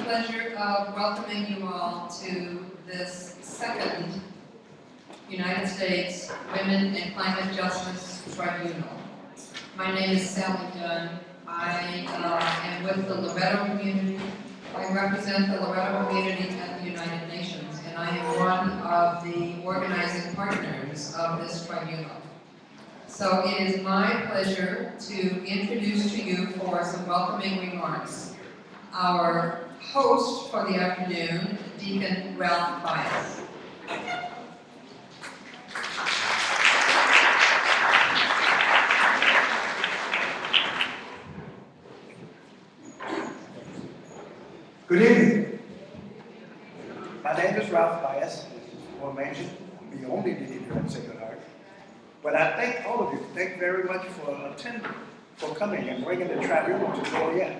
pleasure of welcoming you all to this second United States Women and Climate Justice Tribunal. My name is Sally Dunn. I am with the Loretto community. I represent the Loretto community at the United Nations, and I am one of the organizing partners of this tribunal. So it is my pleasure to introduce to you for some welcoming remarks our host for the afternoon, Deacon Ralph Bias. Good evening. My name is Ralph Bias. As was mentioned, I'm the only deacon here at Sacred Heart. But I thank all of you. Thank you very much for attending, for coming and bringing the tribunal to Loretto.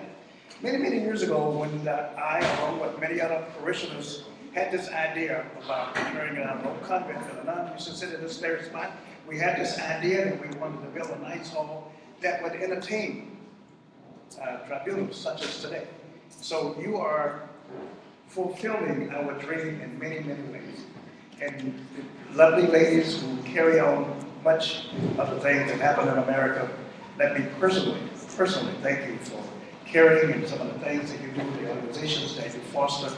Many, many years ago, when I, along with many other parishioners, had this idea about carrying out a convent for the nuns, we should sit in this very spot. We had this idea that we wanted to build a nice hall that would entertain tribunals such as today. So you are fulfilling our dream in many, many ways. And the lovely ladies who carry on much of the things that happen in America, let me personally thank you for carrying and some of the things that you do, the organizations that you foster,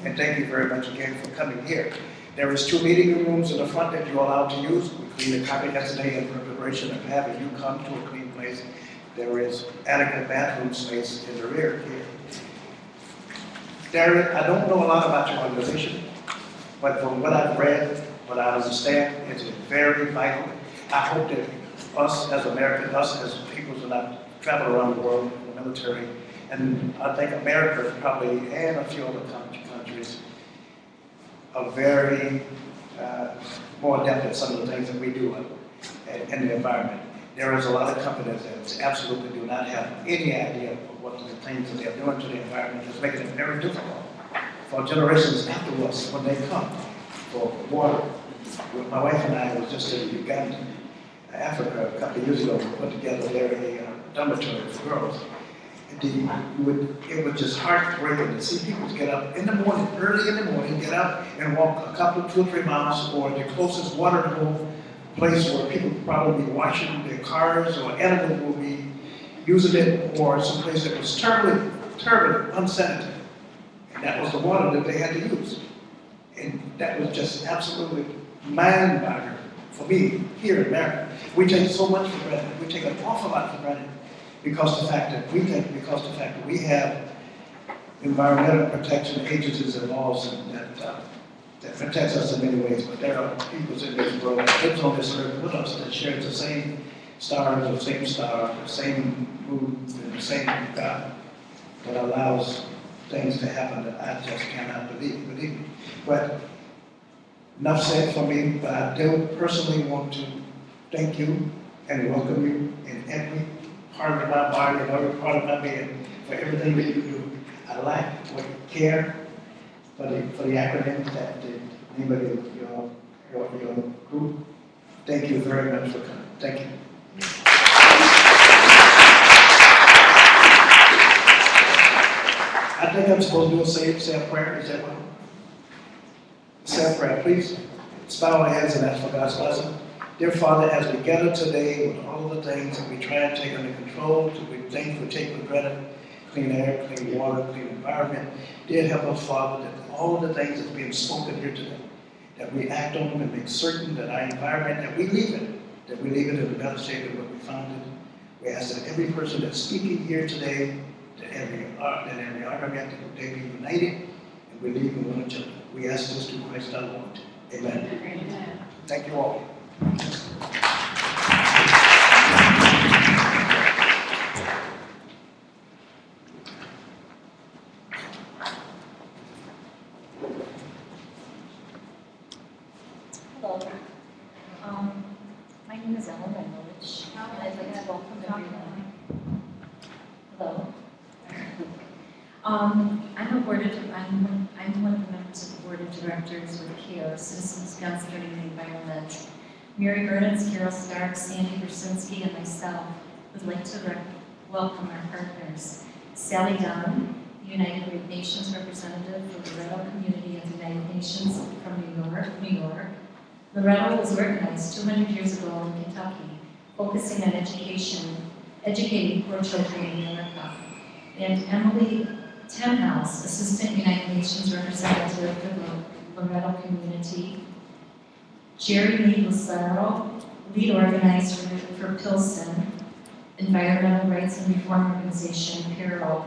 and thank you very much again for coming here. There is 2 meeting rooms in the front that you're allowed to use. We cleaned a carpet yesterday in preparation of having you come to a clean place. There is adequate bathroom space in the rear here. Darren, I don't know a lot about your organization, but from what I've read, what I understand, it's very vital. I hope that us as Americans, us as people who travel around the world in the military, and I think America probably, and a few other countries, are very more adept at some of the things that we do in the environment. There is a lot of companies that absolutely do not have any idea of what the things that they're doing to the environment. It's making it very difficult for generations after us when they come for water. My wife and I was just in Uganda, Africa, a couple of years ago. We put together there a dormitory for girls. It was just heartbreaking to see people get up in the morning, early in the morning, get up and walk a couple, 2 or 3 miles, or the closest water hole place where people will probably be washing their cars, or animals will be using it, or some place that was terribly, terribly unsanitary. And that was the water that they had to use. And that was just absolutely mind-boggling for me here in America. We take so much for granted. We take an awful lot for granted because the fact that we have environmental protection agencies and laws that protects us in many ways. But there are people in this world that lives on this earth with us that share the same stars, the same mood, and the same God that allows things to happen that I just cannot believe me. But enough said for me, but I do personally want to thank you and welcome you in every part of my body and every part of my being for everything that you do. I like what you care for the acronyms that the name of your group. Thank you very much for coming. Thank you. I think I'm supposed to do say a prayer. Is that what? Say a prayer, please. Bow our heads and ask for God's blessing. Dear Father, as we gather today with all of the things that we try and take under control, we thank you for taking for granted, clean air, clean water, clean environment. Dear Heavenly Father, that all of the things that's being spoken here today, that we act on and make certain that our environment, that we leave it in a better shape than what we found it. We ask that every person that's speaking here today, that every argument, that they be united, and we leave in one another. We ask this through Christ our Lord. Amen. Amen. Thank you all. Hello. My name is Ellen Reynolds, and I'd like to welcome everyone. Hello. I'm one of the members of the board of directors with CARE, Citizens Concentrating the Environment. Mary Burnett, Carol Stark, Sandy Brzezinski, and myself would like to welcome our partners, Sally Dunn the United Nations representative for the Loretto community of the United Nations from New York. Loretto was organized 200 years ago in Kentucky, focusing on educating poor children in America. And Emily Tenhouse, Assistant United Nations Representative for the Loretto community. Jerry Lee Lucero, lead organizer for Pilsen, Environmental Rights and Reform Organization, PARO.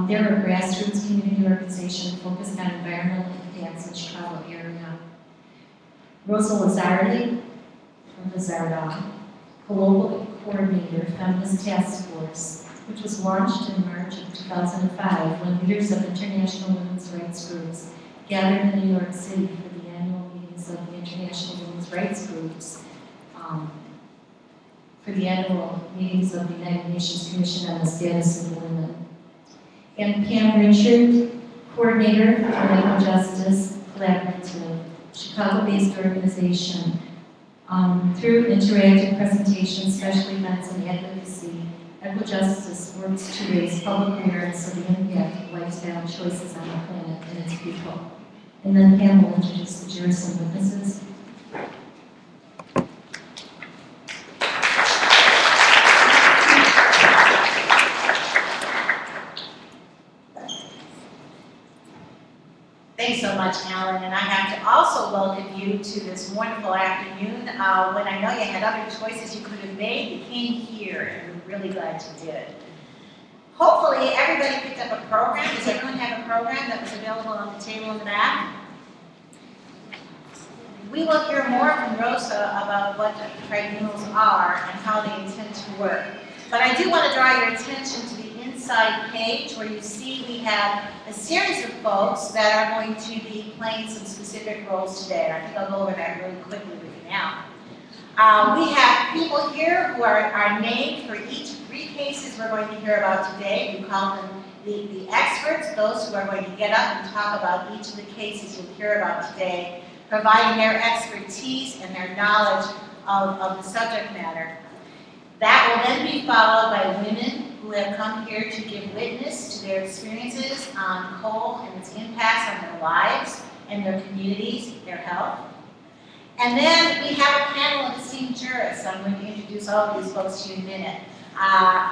They're a grassroots community organization focused on environmental impacts in the Chicago area. Rosa Lizardi, from Lizarda, Global Coordinator, Feminist Task Force, which was launched in March of 2005 when leaders of international women's rights groups gathered in New York City for the annual meetings of the International Women's Rights Groups, for the annual meetings of the United Nations Commission on the Status of Women. And Pam Richard, Coordinator for Legal Justice Collaborative, Chicago-based organization. Through interactive presentations, special events, and advocacy, Equijustice works to raise public awareness of the impact of lifestyle choices on the planet and its people. And then Pam will introduce the jurors and witnesses. Thanks so much, Alan, and I have to also welcome you to this wonderful afternoon. When I know you had other choices you could have made, you came here, and we're really glad you did. Hopefully, everybody picked up a program. Does everyone have a program that was available on the table in the back? We will hear more from Rosa about what tribunals are and how they intend to work. But I do want to draw your attention to the inside page where you see we have a series of folks that are going to be playing some specific roles today. I think I'll go over that really quickly with you now. We have people here who are named for each three cases we're going to hear about today. We call them the experts, those who are going to get up and talk about each of the cases you'll hear about today, providing their expertise and their knowledge of the subject matter. That will then be followed by women who have come here to give witness to their experiences on coal and its impacts on their lives and their communities, their health. And then we have a panel of esteemed jurists. I'm going to introduce all of these folks to you in a minute,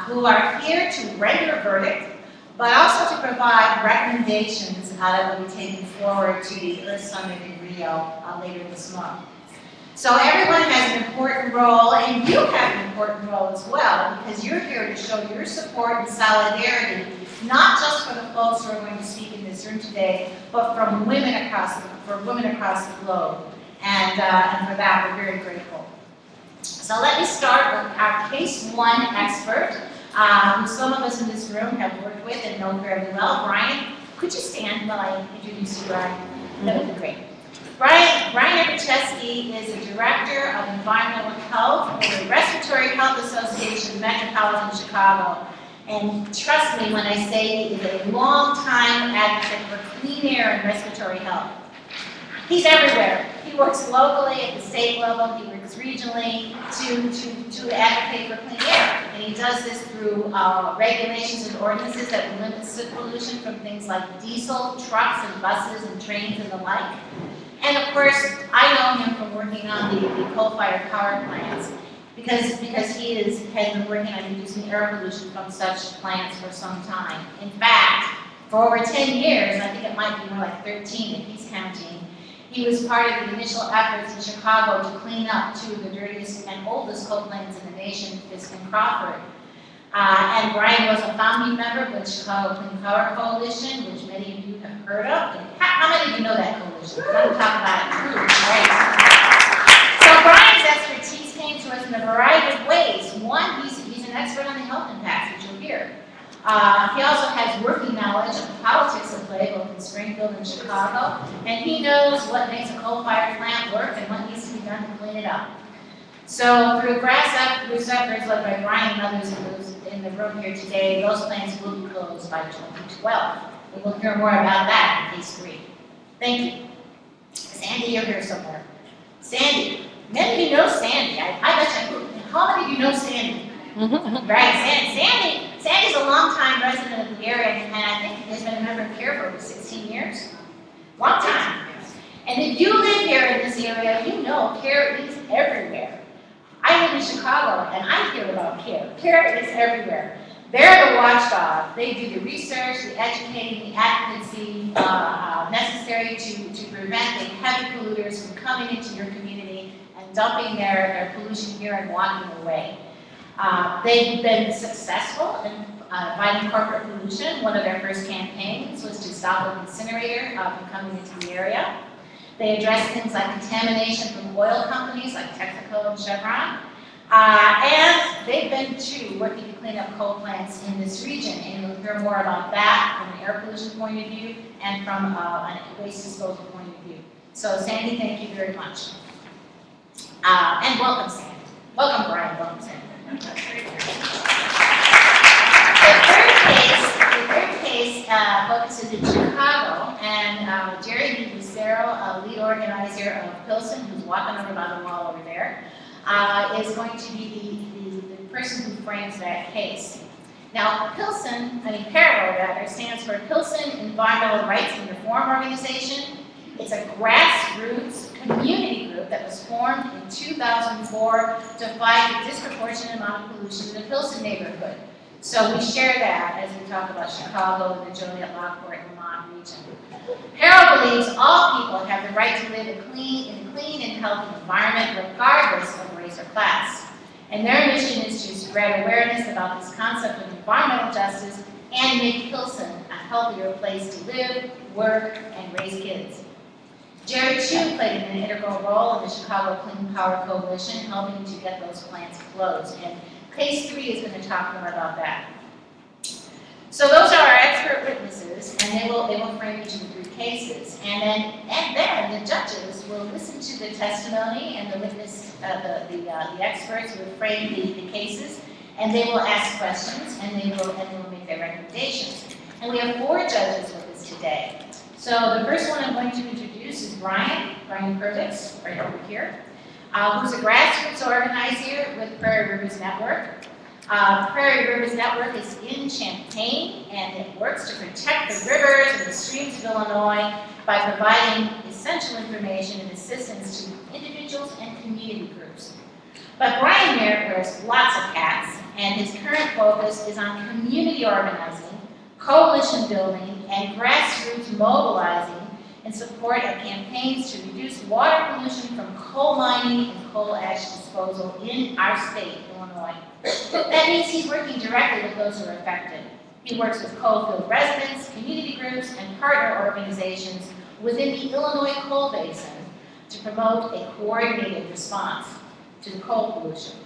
who are here to render a verdict, but also to provide recommendations that will be taken forward to the Earth Summit in Rio later this month. So everyone has an important role, and you have an important role as well, because you're here to show your support and solidarity, not just for the folks who are going to speak in this room today, but from women across the globe. And for that, we're very grateful. So let me start with our case one expert, who some of us in this room have worked with and know very well. Brian, could you stand while I introduce you, Brian? That would be great. Brian Ebercheski is the Director of Environmental Health for the Respiratory Health Association of Metropolitan Chicago. And trust me when I say he is a long-time advocate for clean air and respiratory health. He's everywhere. He works locally at the state level, he works regionally to advocate for clean air. And he does this through regulations and ordinances that will limit soot pollution from things like diesel, trucks, and buses, and trains, and the like. And of course, I know him from working on the coal-fired power plants because he has been working on reducing air pollution from such plants for some time. In fact, for over 10 years, I think it might be more like 13 if he's counting, he was part of the initial efforts in Chicago to clean up two of the dirtiest and oldest coal plants in the nation, Fisk and Crawford. And Brian was a founding member of the Chicago Clean Power Coalition, which many of you have heard of. How many of you know that coalition? Let me talk about it. Right. So Brian's expertise came to us in a variety of ways. One, he's an expert on the health impacts, which you'll hear. He also has working knowledge of the politics of play, both in Springfield and Chicago, and he knows what makes a coal-fired plant work and what needs to be done to clean it up. So through grassroots efforts led by Brian and others in the room here today, those plants will be closed by 2012. We will hear more about that in case 3. Thank you. Sandy, you're here somewhere. Sandy. Many of you know Sandy. I bet you. How many of you know Sandy? Right, Sandy's a longtime resident of the area, and I think has here for over 16 years. Long time. And if you live here in this area, you know CARE is everywhere. I live in Chicago, and I hear about CARE. CARE is everywhere. They're the watchdog. They do the research, the educating, the advocacy necessary to prevent the heavy polluters from coming into your community and dumping their pollution here and walking away. They've been successful in fighting corporate pollution. One of their first campaigns was to stop an incinerator from coming into the area. They address things like contamination from oil companies like Texaco and Chevron. And they've been, too, working to clean up coal plants in this region. And you'll hear more about that from an air pollution point of view and from a waste disposal point of view. So, Sandy, thank you very much. And welcome, Sandy. Welcome, Brian. Welcome, Sandy. The third case focuses in Chicago, and Jerry Lucero, lead organizer of Pilsen, who's walking over by the wall over there, is going to be the person who frames that case. Now, Parallel rather, stands for Pilsen Environmental Rights and Reform Organization. It's a grassroots community group that was formed in 2004 to fight the disproportionate amount of pollution in the Pilsen neighborhood. So we share that as we talk about Chicago and the Joliet, Lockport, and Lamont region. Carol believes all people have the right to live in a clean and healthy environment regardless of race or class. And their mission is to spread awareness about this concept of environmental justice and make Pilsen a healthier place to live, work, and raise kids. Jerry, too, played an integral role in the Chicago Clean Power Coalition, helping to get those plants closed. And Case 3 is going to talk more about that. So those are our expert witnesses, and they will frame each of the 3 cases. And then the judges will listen to the testimony and the witness, the experts will frame the cases, and they will ask questions, and they will make their recommendations. And we have 4 judges with us today. So the first one I'm going to introduce is Brian Purvis, right over here, who's a grassroots organizer with Prairie Rivers Network. Prairie Rivers Network is in Champaign, and it works to protect the rivers and the streams of Illinois by providing essential information and assistance to individuals and community groups. But Brian wears lots of hats, and his current focus is on community organizing, coalition building, and grassroots mobilizing in support of campaigns to reduce water pollution from coal mining and coal ash disposal in our state, Illinois. That means he's working directly with those who are affected. He works with coalfield residents, community groups, and partner organizations within the Illinois coal basin to promote a coordinated response to the coal pollution.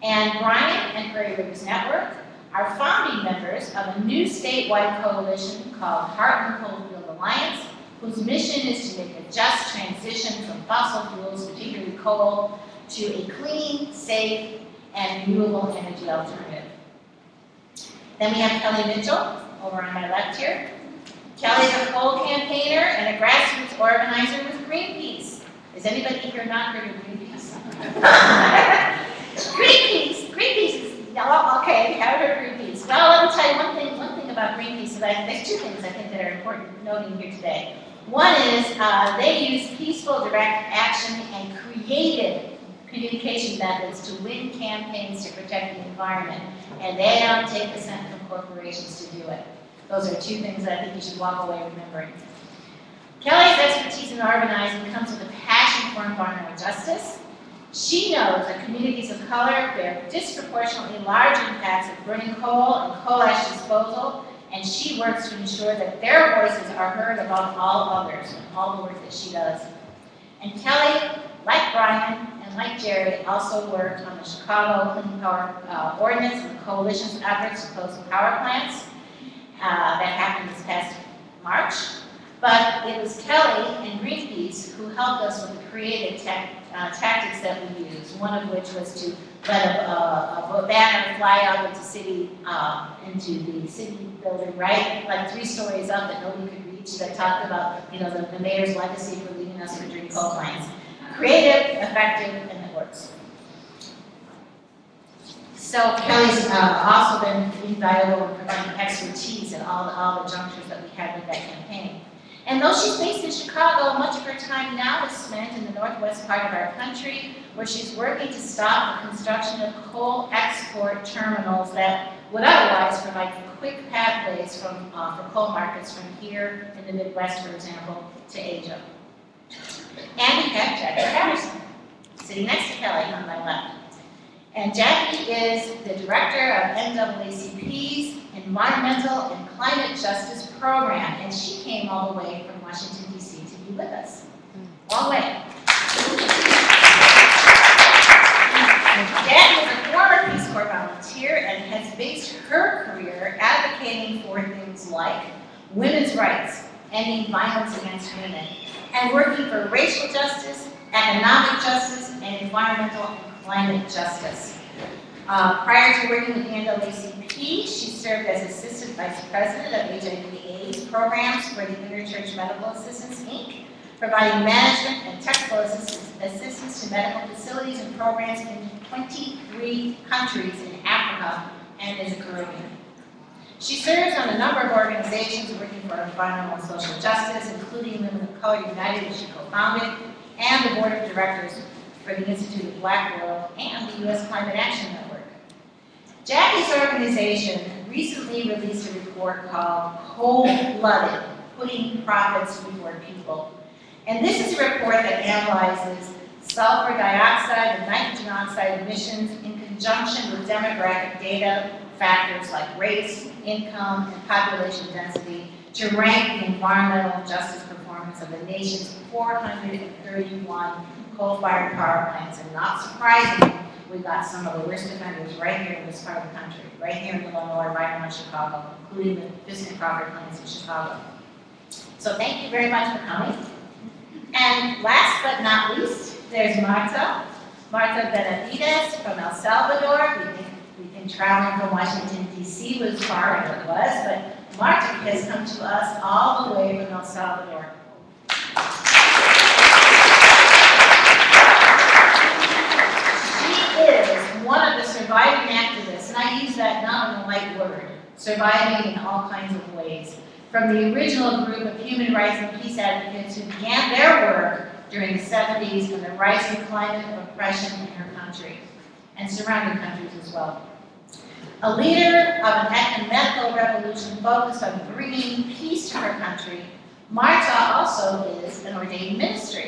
And Brian and Prairie Rivers Network are founding members of a new statewide coalition called Heartland Coalfield Alliance, whose mission is to make a just transition from fossil fuels, particularly coal, to a clean, safe, and renewable energy alternative. Then we have Kelly Mitchell, over on my left here. Kelly's a coal campaigner and a grassroots organizer with Greenpeace. Is anybody here not heard of Greenpeace? Greenpeace is, okay, you haven't heard of Greenpeace. Well, let me tell you one thing about Greenpeace. There's 2 things I think that are important noting here today. One is they use peaceful, direct action and creative communication methods to win campaigns to protect the environment. And they don't take the cent from corporations to do it. Those are 2 things that I think you should walk away remembering. Kelly's expertise in organizing comes with a passion for environmental justice. She knows that communities of color bear disproportionately large impacts of burning coal and coal ash disposal, and she works to ensure that their voices are heard above all others in all the work that she does. And Kelly, like Brian and like Jerry, also worked on the Chicago Clean Power Ordinance and the coalition's efforts to close the power plants. That happened this past March. But it was Kelly and Greenpeace who helped us with the creative tactics that we used, one of which was to let a banner fly out into the city building, right? Like 3 stories up that nobody could reach, that talked about, the mayor's legacy for leaving us for dirty coal plants. Creative, effective, and it works. So Kelly's also been invaluable in providing expertise at all the junctures that we had with that campaign. And though she's based in Chicago, much of her time now is spent in the northwest part of our country, where she's working to stop the construction of coal export terminals that would otherwise provide quick pathways for coal markets from here in the Midwest, for example, to Asia. And we have Jackie Patterson, sitting next to Kelly on my left. And Jackie is the director of NAACP's Environmental and Climate Justice Program, and she came all the way from Washington, D.C. to be with us. Long way. Jackie is a former Peace Corps volunteer and has based her career advocating for things like women's rights, ending violence against women, and working for racial justice, economic justice, and environmental and climate justice. Prior to working with the NAACP, she served as Assistant Vice President of HIV/AIDS programs for the Interchurch Medical Assistance, Inc., providing management and technical assistance to medical facilities and programs in 23 countries in Africa and is a Caribbean. She serves on a number of organizations working for environmental and social justice, including Women of Color United, which she co-founded, and the board of directors for the Institute of Black World and the U.S. Climate Action Network. Jackie's organization recently released a report called Cold-Blooded, Putting Profits Before People. And this is a report that analyzes sulfur dioxide and nitrogen oxide emissions in conjunction with demographic data factors like race, income, and population density to rank the environmental justice performance of the nation's 431 coal-fired power plants. And not surprisingly, we got some of the worst offenders right here in this part of the country, right here in Illinois, right around Chicago, including the Biscuit Crawford plants in Chicago. So thank you very much for coming. And last but not least, there's Marta Benavides from El Salvador. We think traveling from Washington, D.C. was far, and it was, but Marta has come to us all the way from El Salvador. She is one of the surviving activists, and I use that not in a light word, surviving in all kinds of ways, from the original group of human rights and peace advocates who began their work during the 70s and the rising climate of oppression in her country and surrounding countries as well. A leader of an ecumenical revolution focused on bringing peace to her country, Marta also is an ordained minister,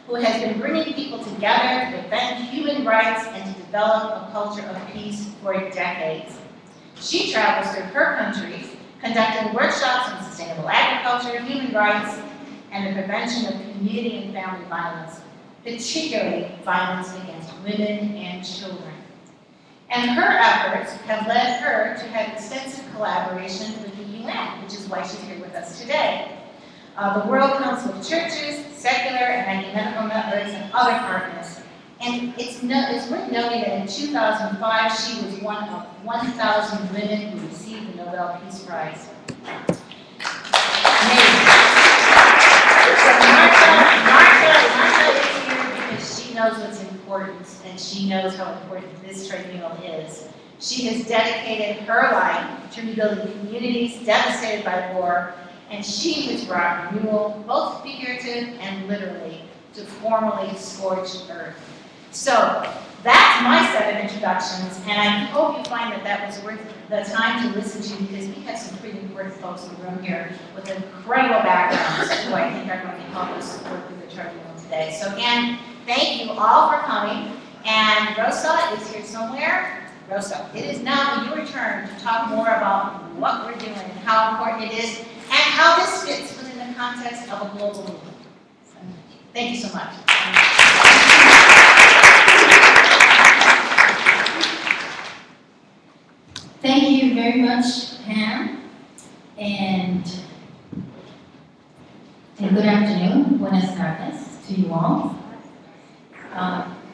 who has been bringing people together to defend human rights and to develop a culture of peace for decades. She travels through her countries, conducting workshops on sustainable agriculture, human rights, and the prevention of community and family violence, particularly violence against women and children. And her efforts have led her to have extensive collaboration with the UN, which is why she's here with us today. The World Council of Churches, secular and ecumenical networks, and other partners. And it's worth noting that in 2005, she was one of 1,000 women who received the Nobel Peace Prize. Amazing. So Marta is here because she knows what's important, and she knows how important this tribunal is. She has dedicated her life to rebuilding communities devastated by war, and she has brought renewal, both figurative and literally, to formerly scorched earth. So that's my set of introductions, and I hope you find that that was worth the time to listen to, because we have some pretty important folks in the room here with incredible backgrounds who I think are going to help us work through the tribunal today. So again, thank you all for coming, and Rosa is here somewhere. Rosa, it is now your turn to talk more about what we're doing and how important it is, and how this fits within the context of a global movement. So, thank you so much. Thank you very much, Pam, and good afternoon, buenas tardes to you all.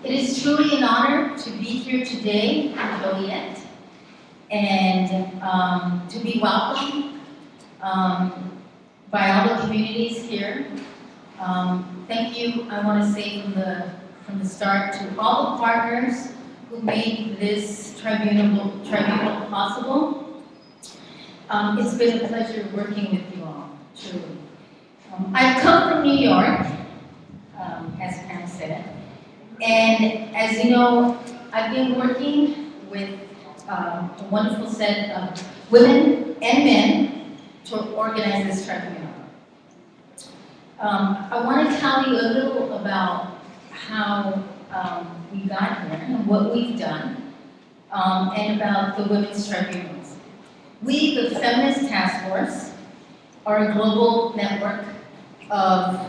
It is truly an honor to be here today in Joliet and to be welcomed by all the communities here. Thank you, I want to say from the start, to all the partners who made this tribunal possible. It's been a pleasure working with you all, truly. I've come from New York, as Pam said, and as you know, I've been working with a wonderful set of women and men to organize this tribunal. I want to tell you a little about how we got here and what we've done, and about the women's tribunals. We, the Feminist Task Force, are a global network of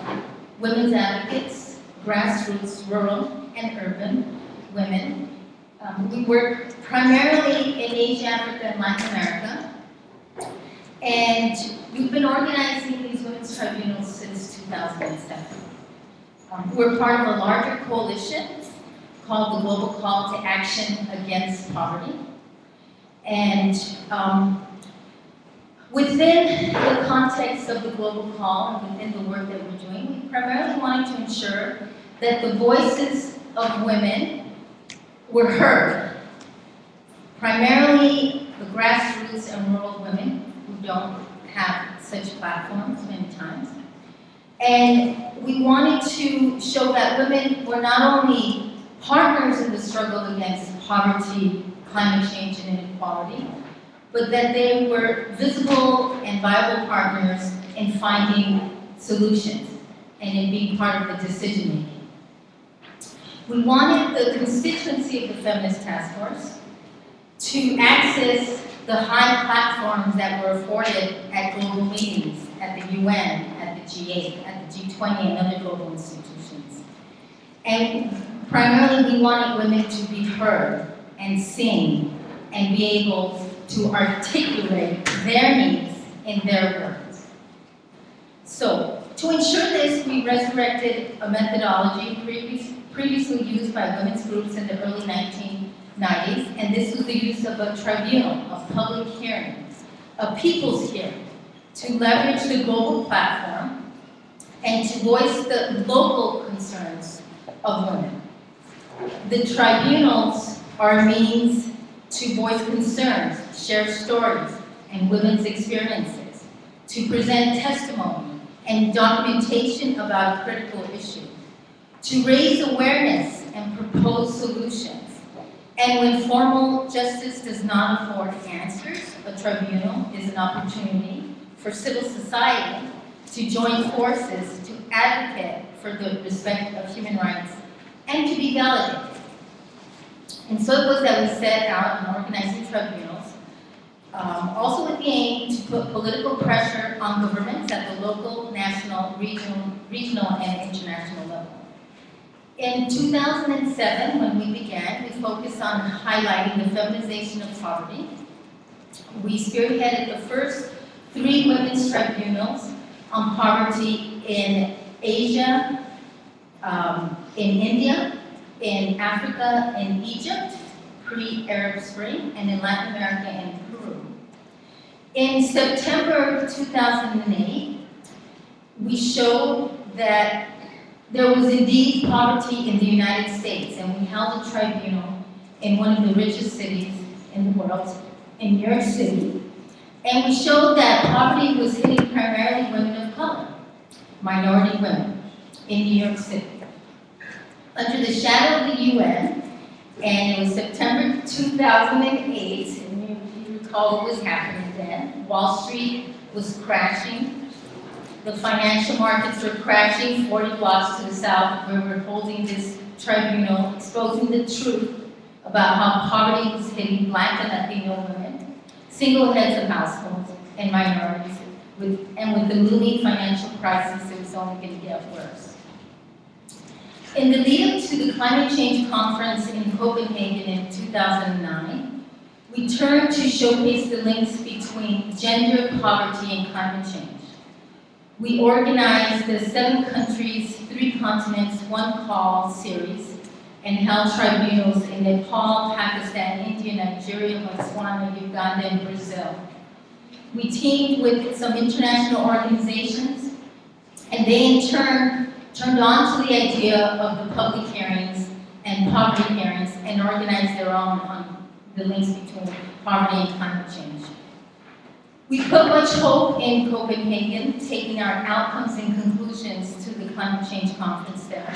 women's advocates, grassroots, rural and urban women. We work primarily in Asia, Africa, and Latin America. And we've been organizing these women's tribunals since 2007. We're part of a larger coalition called the Global Call to Action Against Poverty. And within the context of the global call and within the work that we're doing, we primarily wanted to ensure that the voices of women were heard. Primarily the grassroots and rural women who don't have such platforms many times. And we wanted to show that women were not only partners in the struggle against poverty, climate change, and inequality, but that they were visible and viable partners in finding solutions and in being part of the decision-making. We wanted the constituency of the Feminist Task Force to access the high platforms that were afforded at global meetings, at the UN, at the G8, at the G20, and other global institutions. And primarily, we wanted women to be heard and sing and be able to articulate their needs in their words. So, to ensure this, we resurrected a methodology previously used by women's groups in the early 1990s, and this was the use of a tribunal, a public hearing, a people's hearing, to leverage the global platform and to voice the local concerns of women. The tribunals are a means to voice concerns, share stories and women's experiences, to present testimony and documentation about a critical issue, to raise awareness and propose solutions. And when formal justice does not afford answers, a tribunal is an opportunity for civil society to join forces to advocate for the respect of human rights and to be validated. And so it was that we set out on organizing tribunals, also with the aim to put political pressure on governments at the local, national, regional, and international level. In 2007, when we began, we focused on highlighting the feminization of poverty. We spearheaded the first 3 women's tribunals on poverty in Asia, in India, in Africa, in Egypt, pre-Arab Spring, and in Latin America and Peru. In September 2008, we showed that there was indeed poverty in the United States, and we held a tribunal in one of the richest cities in the world, in New York City. And we showed that poverty was hitting primarily women of color, minority women, in New York City. Under the shadow of the UN, and it was September 2008, and you recall what was happening then. Wall Street was crashing. The financial markets were crashing 40 blocks to the south, where we're holding this tribunal, exposing the truth about how poverty was hitting Black and Latino women, single heads of households, and minorities. And with the looming financial crisis, it was only going to get worse. In the lead-up to the climate change conference in Copenhagen in 2009, we turned to showcase the links between gender, poverty, and climate change. We organized the 7 countries, 3 continents, 1 call series, and held tribunals in Nepal, Pakistan, India, Nigeria, Botswana, Uganda, and Brazil. We teamed with some international organizations, and they in turn turned on to the idea of the public hearings and and poverty hearings and organize their own on the links between poverty and climate change. We put much hope in Copenhagen, taking our outcomes and conclusions to the climate change conference there,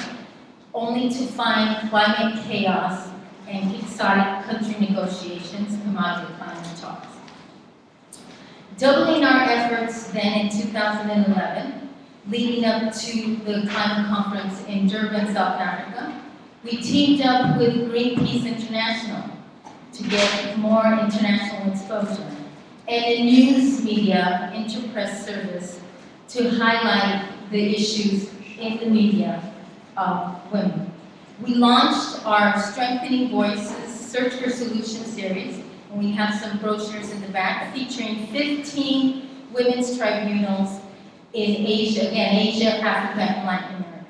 only to find climate chaos and exotic country negotiations come out of the climate talks. Doubling our efforts then in 2011, leading up to the climate conference in Durban, South Africa, we teamed up with Greenpeace International to get more international exposure, and a news media interpress service to highlight the issues in the media of women. We launched our Strengthening Voices Search for Solutions series, and we have some brochures in the back featuring 15 women's tribunals in Asia, again, Asia, Africa, and Latin America.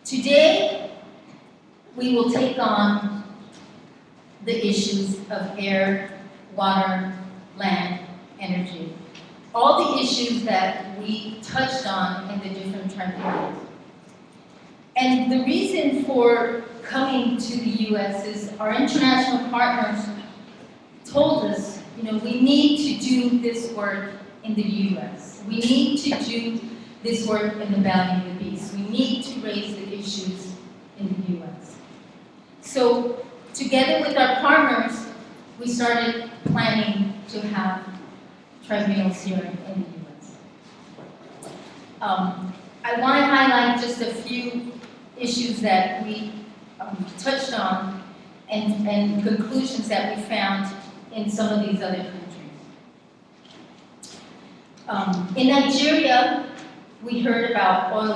Today, we will take on the issues of air, water, land, energy. All the issues that we touched on in the different tribunals. And the reason for coming to the U.S. is our international partners told us, we need to do this work in the U.S. We need to do this work in the Valley of the Beast. We need to raise the issues in the U.S. So, together with our partners, we started planning to have tribunals here in the U.S. I want to highlight just a few issues that we touched on and conclusions that we found in some of these other countries. In Nigeria, we heard about oil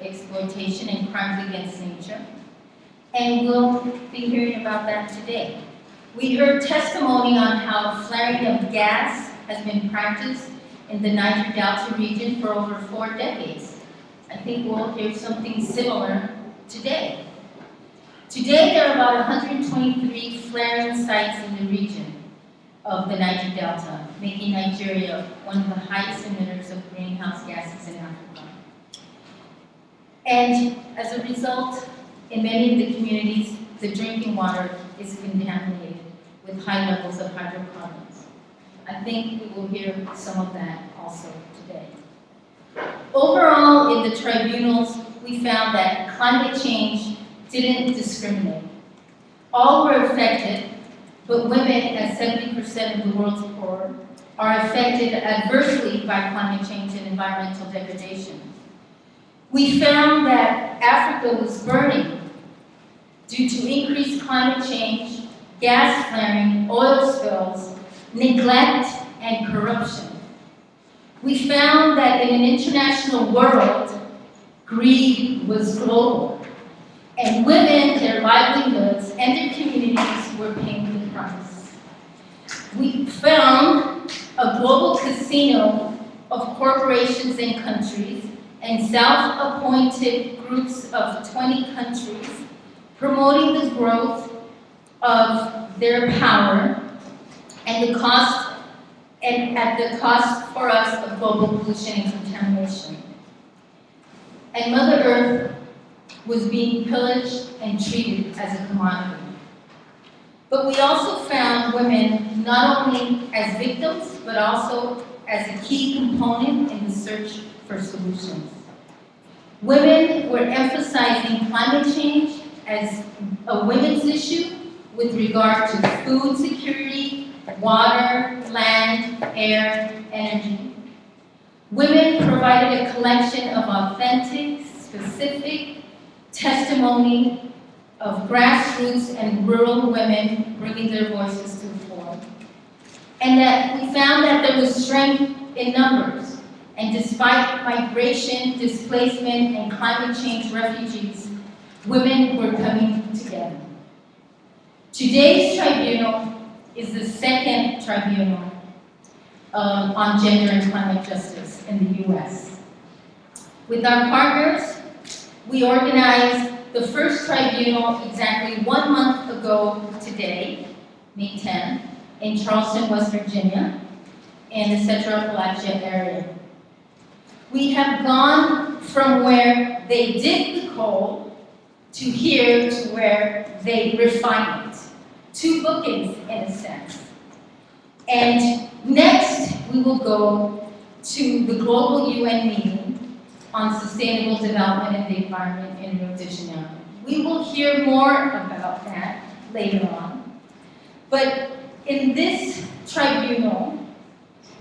exploitation and crimes against nature, and we'll be hearing about that today. We heard testimony on how flaring of gas has been practiced in the Niger Delta region for over 4 decades. I think we'll hear something similar today. Today, there are about 123 flaring sites in the region of the Niger Delta, making Nigeria one of the highest emitters of greenhouse gases in Africa. And as a result, in many of the communities, the drinking water is contaminated with high levels of hydrocarbons. I think we will hear some of that also today. Overall, in the tribunals, we found that climate change didn't discriminate. All were affected, but women, at 70% of the world's poor, are affected adversely by climate change and environmental degradation. We found that Africa was burning due to increased climate change, gas flaring, oil spills, neglect, and corruption. We found that in an international world, greed was global, and women, their livelihoods, and their communities were paying the price. We found a global casino of corporations and countries and self-appointed groups of 20 countries promoting the growth of their power and the cost at the cost for us of global pollution and contamination. And Mother Earth was being pillaged and treated as a commodity. But we also found women not only as victims, but also as a key component in the search for solutions. Women were emphasizing climate change as a women's issue with regard to food security, water, land, air, energy. Women provided a collection of authentic, specific testimony of grassroots and rural women bringing their voices to the fore. And that we found that there was strength in numbers. And despite migration, displacement, and climate change refugees, women were coming together. Today's tribunal is the second tribunal on gender and climate justice in the U.S. With our partners, we organized the first tribunal exactly 1 month ago today, May 10, in Charleston, West Virginia, in the Central Appalachia area. We have gone from where they dig the coal to here to where they refine it. Two bookends, in a sense. And next, we will go to the global UN meeting on sustainable development and the environment in Rio de Janeiro. We will hear more about that later on. But in this tribunal,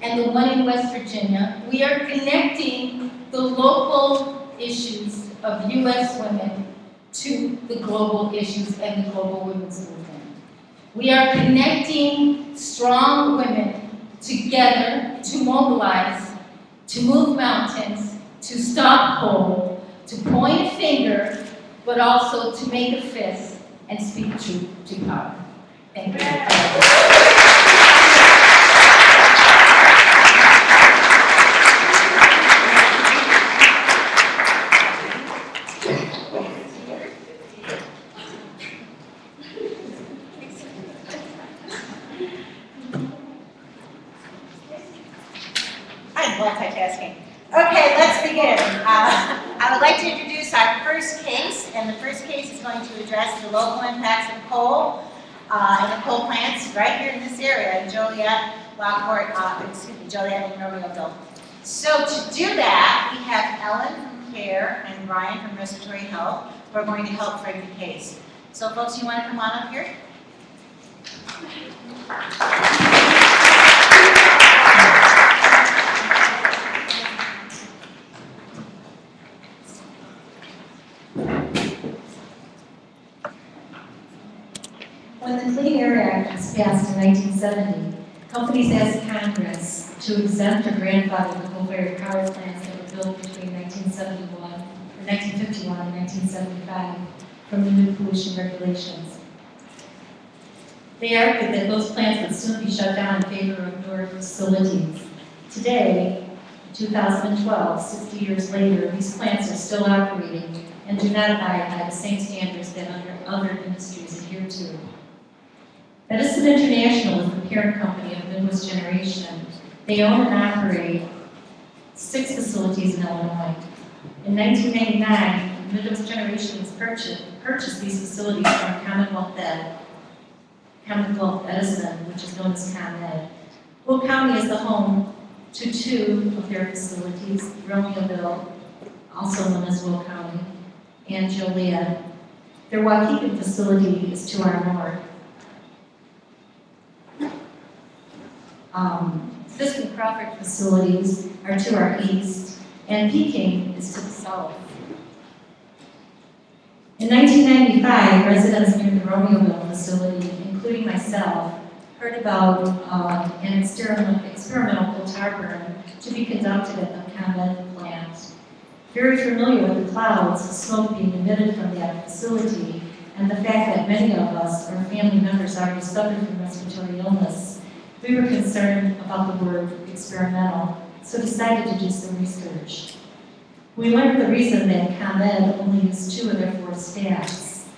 and the one in West Virginia, we are connecting the local issues of U.S. women to the global issues and the global women's movement. We are connecting strong women together to mobilize, to move mountains, to stop coal, to point a finger, but also to make a fist and speak truth to power. Thank you. Multitasking. Okay, let's begin. I would like to introduce our first case, and the first case is going to address the local impacts of coal and the coal plants right here in this area, in Joliet, Joliet and Romeoville. So to do that, we have Ellen from CARE and Brian from Respiratory Health who are going to help frame the case. So folks, you want to come on up here? When the Clean Air Act was passed in 1970, companies asked Congress to exempt or grandfather the coal-fired power plants that were built between 1951 and 1975 from the new pollution regulations. They argued that those plants would soon be shut down in favor of newer facilities. Today, in 2012, 60 years later, these plants are still operating and do not abide by the same standards that other industries adhere to. Edison International is the parent company of Midwest Generation. They own and operate 6 facilities in Illinois. In 1999, Midwest Generation purchased these facilities from Commonwealth Edison, which is known as ComEd. Will County is the home to 2 of their facilities, Romeoville, also known as Will County, and Joliet. Their Waukegan facility is to our north. Fisk and Crawford facilities are to our east, and Peking is to the south. In 1995, residents near the Romeoville facility, including myself, heard about an experimental coal tar burn to be conducted at the ComEd plant. Very familiar with the clouds of smoke being emitted from that facility, and the fact that many of us, our family members, already suffered from respiratory illness, we were concerned about the word experimental, so decided to do some research. We learned the reason that ComEd only used 2 of their 4 staffs.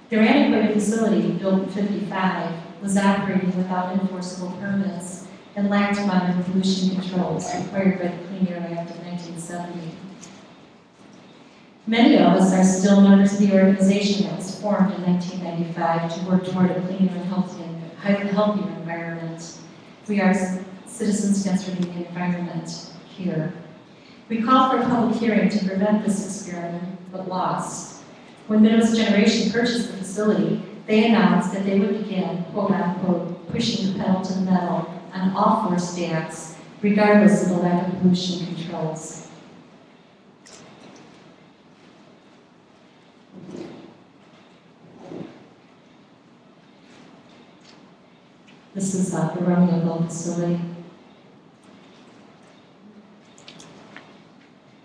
Their antiquated facility, built in '55, was operating without enforceable permits and lacked modern pollution controls required by the Clean Air Act of 1970. Many of us are still members of the organization that was formed in 1995 to work toward a cleaner and healthier environment. We are citizens against the environment here. We called for a public hearing to prevent this experiment, but lost. When Midwest Generation purchased the facility, they announced that they would begin, quote unquote, pushing the pedal to the metal on all 4 stacks, regardless of the lack of pollution controls. This is the Romeoville facility.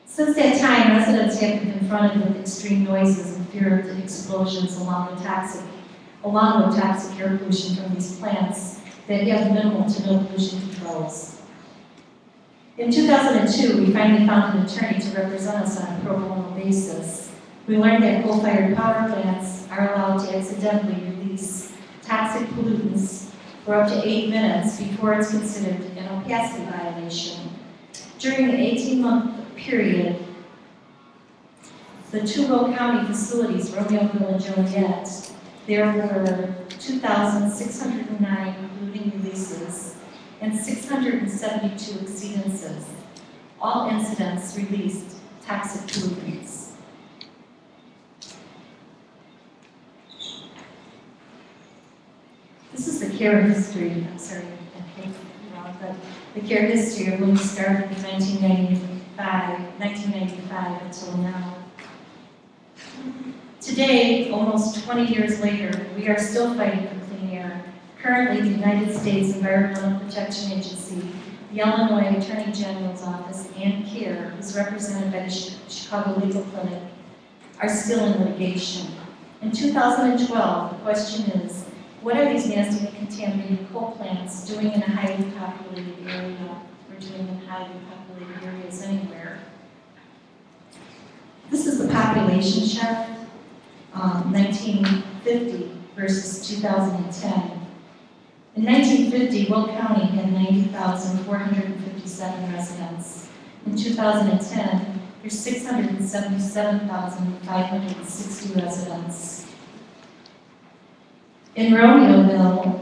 Since that time, residents have been confronted with extreme noises and fear of explosions along with toxic air pollution from these plants that have minimal to no pollution controls. In 2002, we finally found an attorney to represent us on a pro bono basis. We learned that coal-fired power plants are allowed to accidentally release toxic pollutants for up to 8 minutes before it's considered an opacity violation. During the 18-month period, The two Will County facilities, Romeoville and Joliet, there were 2,609 including releases and 672 exceedances. All incidents released toxic pollutants. This is the care history, I'm sorry, I think it's wrong, but the care history of when we started in 1995 until now. Today, almost 20 years later, we are still fighting for clean air. Currently, the United States Environmental Protection Agency, the Illinois Attorney General's Office, and CARE, who's represented by the Chicago Legal Clinic, are still in litigation. In 2012, the question is, what are these nasty contaminated coal plants doing in a highly populated area, or doing in highly populated areas anywhere? This is the population chart, 1950 versus 2010. In 1950, Will County had 90,457 residents. In 2010, there's 677,560 residents. In Romeoville,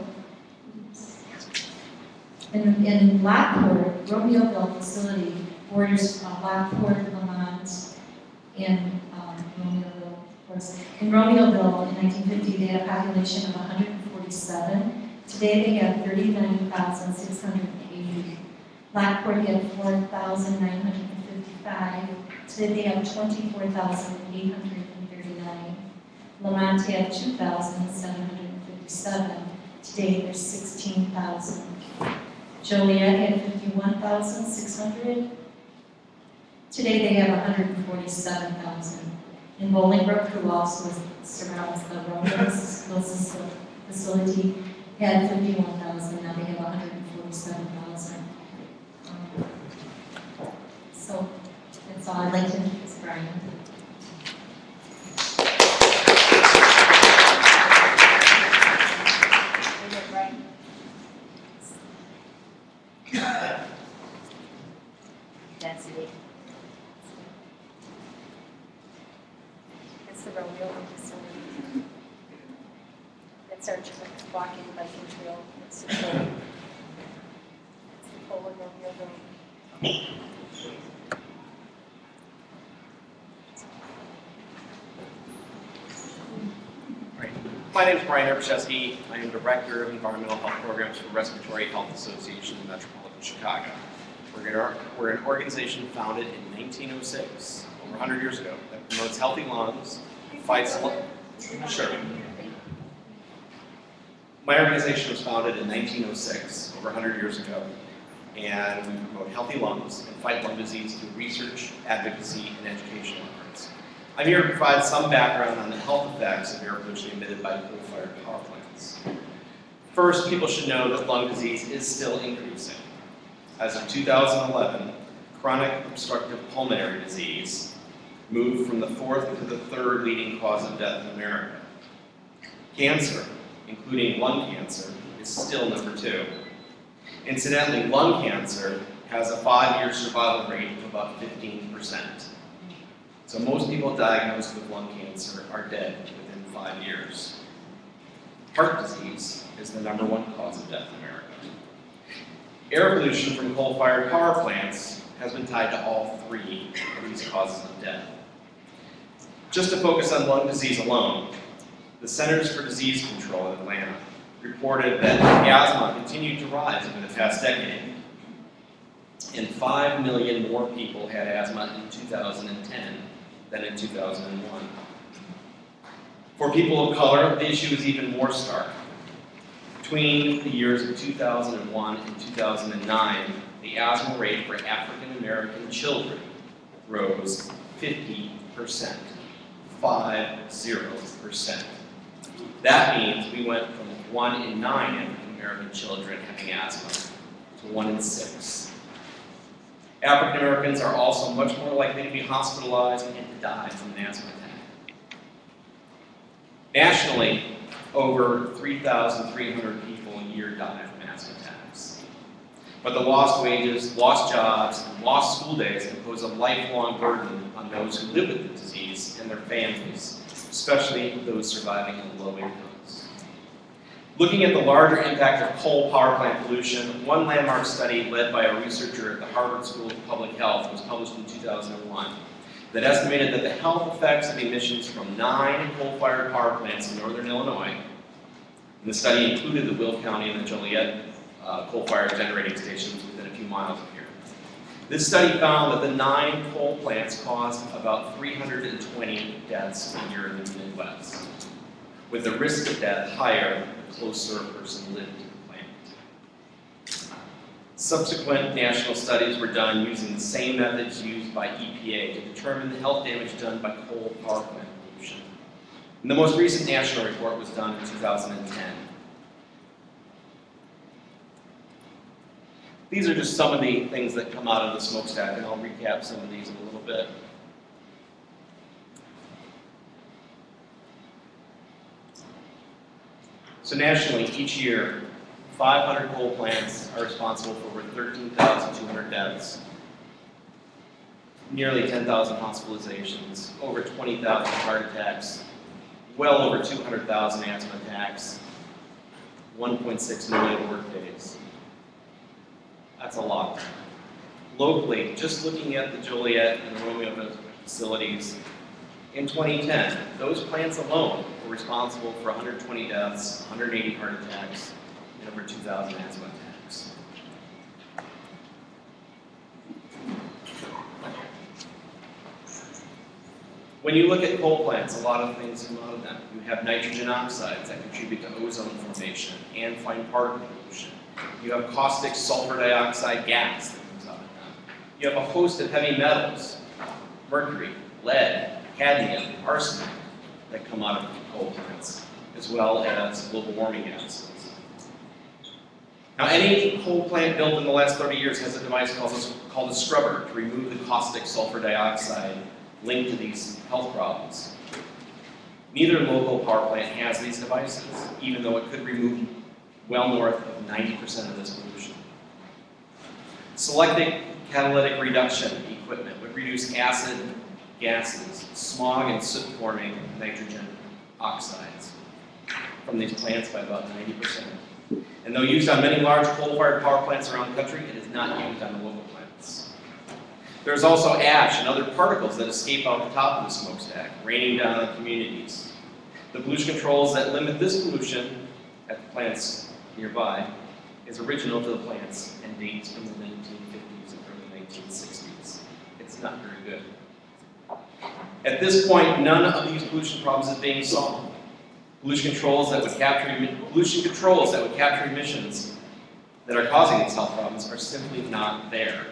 in Lockport, Romeoville facility borders Lockport, Lamont, and Romeoville, of course. In Romeoville, in 1950, they had a population of 147. Today, they have 39,680. Lockport had 4,955. Today, they have 24,839. Lamont had 2,757. Today, there's 16,000. Joliet had 51,600. Today, they have 147,000. In Bolingbrook, who also surrounds the Romans closest facility, had 51,000. Now they have 147,000. So that's all I'd like to introduce Brian. That's it. That's the Romeoville facility. That's our walking biking trail. That's the pole. That's the pole in Romeoville. My name is Brian Erbachewski. I am Director of Environmental Health Programs for Respiratory Health Association in Metropolitan Chicago. We're an organization founded in 1906, over 100 years ago, that promotes healthy lungs, fights... Sure. My organization was founded in 1906, over 100 years ago, and we promote healthy lungs and fight lung disease through research, advocacy, and educational efforts. I'm here to provide some background on the health effects of air pollution emitted by coal-fired power plants. First, people should know that lung disease is still increasing. As of 2011, chronic obstructive pulmonary disease moved from the 4th to the 3rd leading cause of death in America. Cancer, including lung cancer, is still number 2. Incidentally, lung cancer has a 5-year survival rate of about 15%. So most people diagnosed with lung cancer are dead within 5 years. Heart disease is the number 1 cause of death in America. Air pollution from coal-fired power plants has been tied to all 3 of these causes of death. Just to focus on lung disease alone, the Centers for Disease Control in Atlanta reported that asthma continued to rise over the past decade, and 5 million more people had asthma in 2010 than in 2001. For people of color, the issue is even more stark. Between the years of 2001 and 2009, the asthma rate for African American children rose 50%. 50%. That means we went from 1 in 9 African American children having asthma to 1 in 6. African Americans are also much more likely to be hospitalized and to die from an asthma attack. Nationally, over 3,300 people a year die from asthma attacks. But the lost wages, lost jobs, and lost school days impose a lifelong burden on those who live with the disease communities and their families, especially those surviving in low incomes. Looking at the larger impact of coal power plant pollution, one landmark study led by a researcher at the Harvard School of Public Health was published in 2001 that estimated that the health effects of emissions from 9 coal-fired power plants in northern Illinois, and the study included the Will County and the Joliet coal-fired generating stations within a few miles of here. This study found that the 9 coal plants caused about 320 deaths a year in the Midwest, with the risk of death higher the closer a person lived to the plant. Subsequent national studies were done using the same methods used by EPA to determine the health damage done by coal power plant pollution. And the most recent national report was done in 2010. These are just some of the things that come out of the smokestack, and I'll recap some of these in a little bit. So nationally, each year, 500 coal plants are responsible for over 13,200 deaths, nearly 10,000 hospitalizations, over 20,000 heart attacks, well over 200,000 asthma attacks, 1.6 million workdays. That's a lot. Locally, just looking at the Joliet and the Romeo facilities, in 2010, those plants alone were responsible for 120 deaths, 180 heart attacks, and over 2,000 asthma attacks. When you look at coal plants, a lot of things come out of them. You have nitrogen oxides that contribute to ozone formation and fine particle pollution. You have caustic sulfur dioxide gas that comes out of them. You have a host of heavy metals, mercury, lead, cadmium, arsenic, that come out of coal plants, as well as global warming gases. Now, any coal plant built in the last 30 years has a device called a scrubber to remove the caustic sulfur dioxide linked to these health problems. Neither local power plant has these devices, even though it could remove well north of 90% of this pollution. Selective catalytic reduction equipment would reduce acid, gases, smog, and soot-forming nitrogen oxides from these plants by about 90%. And though used on many large coal-fired power plants around the country, it is not used on the local plants. There's also ash and other particles that escape out the top of the smokestack, raining down on communities. The pollution controls that limit this pollution at the plants nearby is original to the plants and dates from the 1950s and early 1960s. It's not very good. At this point, none of these pollution problems is being solved. Pollution controls that would capture emissions that are causing these health problems are simply not there.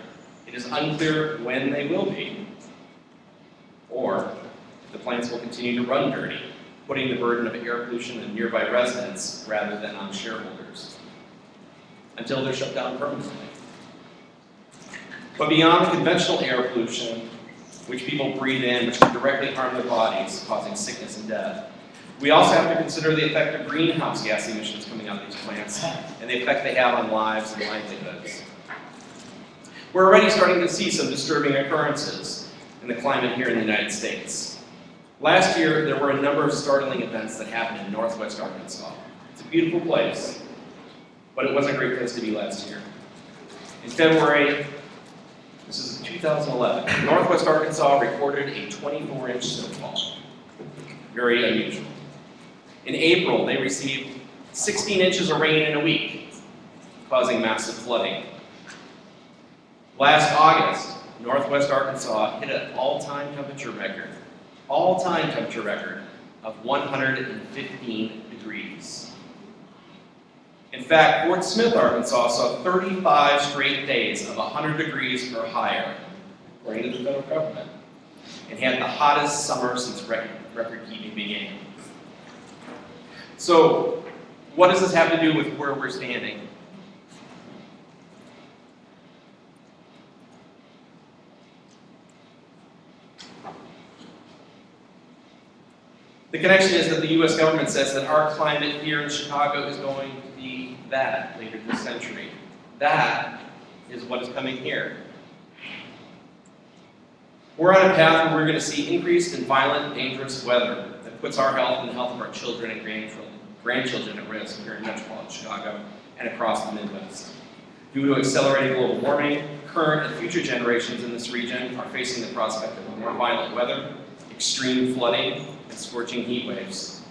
It is unclear when they will be, or if the plants will continue to run dirty, putting the burden of air pollution on nearby residents rather than on shareholders, until they're shut down permanently. But beyond the conventional air pollution, which people breathe in, which can directly harm their bodies, causing sickness and death, we also have to consider the effect of greenhouse gas emissions coming out of these plants and the effect they have on lives and livelihoods. We're already starting to see some disturbing occurrences in the climate here in the United States. Last year, there were a number of startling events that happened in northwest Arkansas. It's a beautiful place, but it wasn't a great place to be last year. In February, this is 2011, northwest Arkansas recorded a 24-inch snowfall. Very unusual. In April, they received 16 inches of rain in a week, causing massive flooding. Last August, northwest Arkansas hit an all-time temperature record of 115 degrees. In fact, Fort Smith, Arkansas saw 35 straight days of 100 degrees or higher, according to the federal government, and had the hottest summer since record keeping began. So, what does this have to do with where we're standing? The connection is that the U.S. government says that our climate here in Chicago is going to be that later this century. That is what is coming here. We're on a path where we're going to see increased and violent, dangerous weather that puts our health and the health of our children and grandchildren at risk here in metropolitan Chicago and across the Midwest. Due to accelerating global warming, current and future generations in this region are facing the prospect of more violent weather, extreme flooding, and scorching heat waves.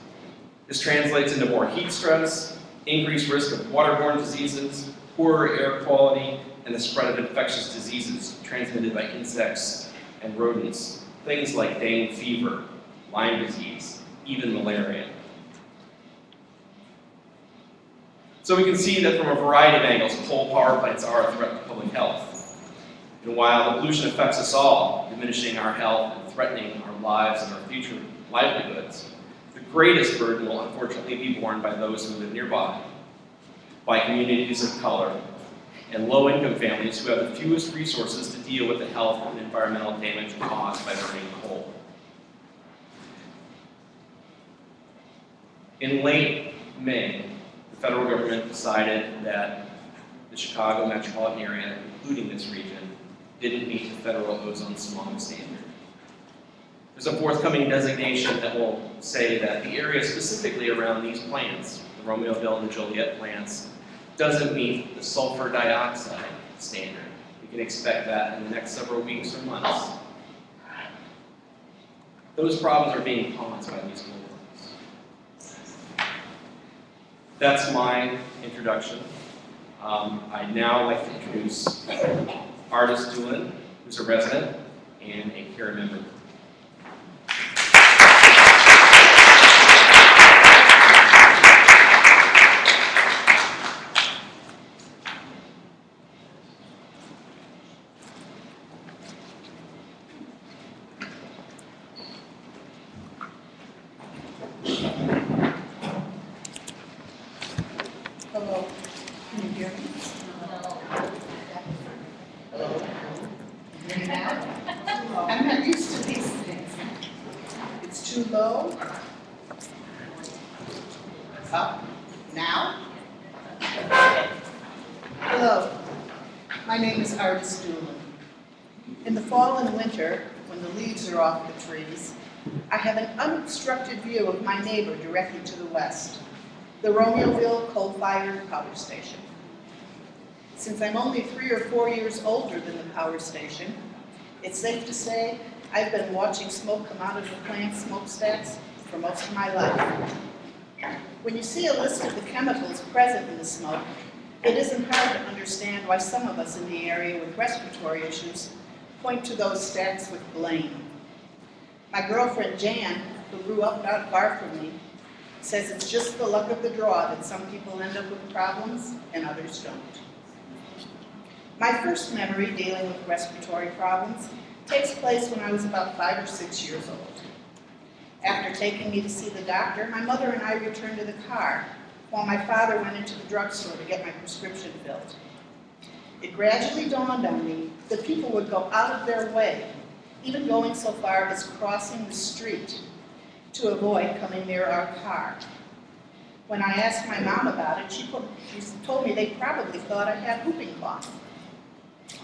This translates into more heat stress, increased risk of waterborne diseases, poorer air quality, and the spread of infectious diseases transmitted by insects and rodents, things like dengue fever, Lyme disease, even malaria. So we can see that from a variety of angles, coal power plants are a threat to public health. And while the pollution affects us all, diminishing our health and threatening our lives and our future livelihoods, the greatest burden will unfortunately be borne by those who live nearby, by communities of color, and low-income families who have the fewest resources to deal with the health and environmental damage caused by burning coal. In late May, the federal government decided that the Chicago metropolitan area, including this region, didn't meet the federal ozone smog standard. There's a forthcoming designation that will say that the area specifically around these plants, the Romeoville and the Joliet plants, doesn't meet the sulfur dioxide standard. We can expect that in the next several weeks or months. Those problems are being caused by these global. That's my introduction. I'd now like to introduce Artis Doolin, who's a resident and a CARE member. Hello, can you hear me? Hello. Hear me now? I'm not used to these things. It's too low. Up. Now? Hello, my name is Artis Doolin. In the fall and winter, when the leaves are off the trees, I have an unobstructed view of my neighbor directly to the west, the Romeoville coal-fired power station. Since I'm only 3 or 4 years older than the power station, it's safe to say I've been watching smoke come out of the plant smokestacks for most of my life. When you see a list of the chemicals present in the smoke, it isn't hard to understand why some of us in the area with respiratory issues point to those stacks with blame. My girlfriend Jan, who grew up not far from me, says it's just the luck of the draw that some people end up with problems and others don't. My first memory dealing with respiratory problems takes place when I was about 5 or 6 years old. After taking me to see the doctor, my mother and I returned to the car while my father went into the drugstore to get my prescription filled. It gradually dawned on me that people would go out of their way, even going so far as crossing the street, to avoid coming near our car. When I asked my mom about it, she told me they probably thought I had whooping cough.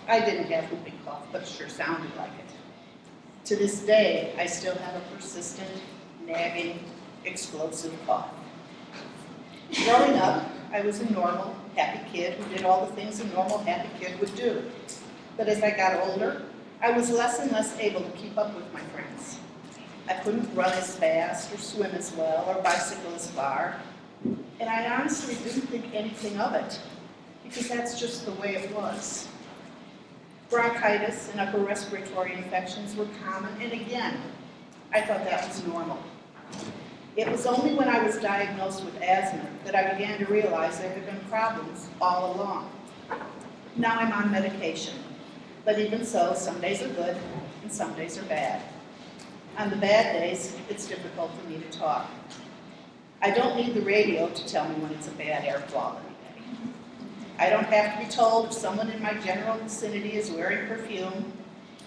I didn't have whooping cough, but it sure sounded like it. To this day, I still have a persistent, nagging, explosive cough. Growing up, I was a normal, happy kid who did all the things a normal, happy kid would do. But as I got older, I was less and less able to keep up with my friends. I couldn't run as fast or swim as well or bicycle as far. And I honestly didn't think anything of it, because that's just the way it was. Bronchitis and upper respiratory infections were common, and again, I thought that was normal. It was only when I was diagnosed with asthma that I began to realize there had been problems all along. Now I'm on medication, but even so, some days are good and some days are bad. On the bad days, it's difficult for me to talk. I don't need the radio to tell me when it's a bad air quality day. I don't have to be told if someone in my general vicinity is wearing perfume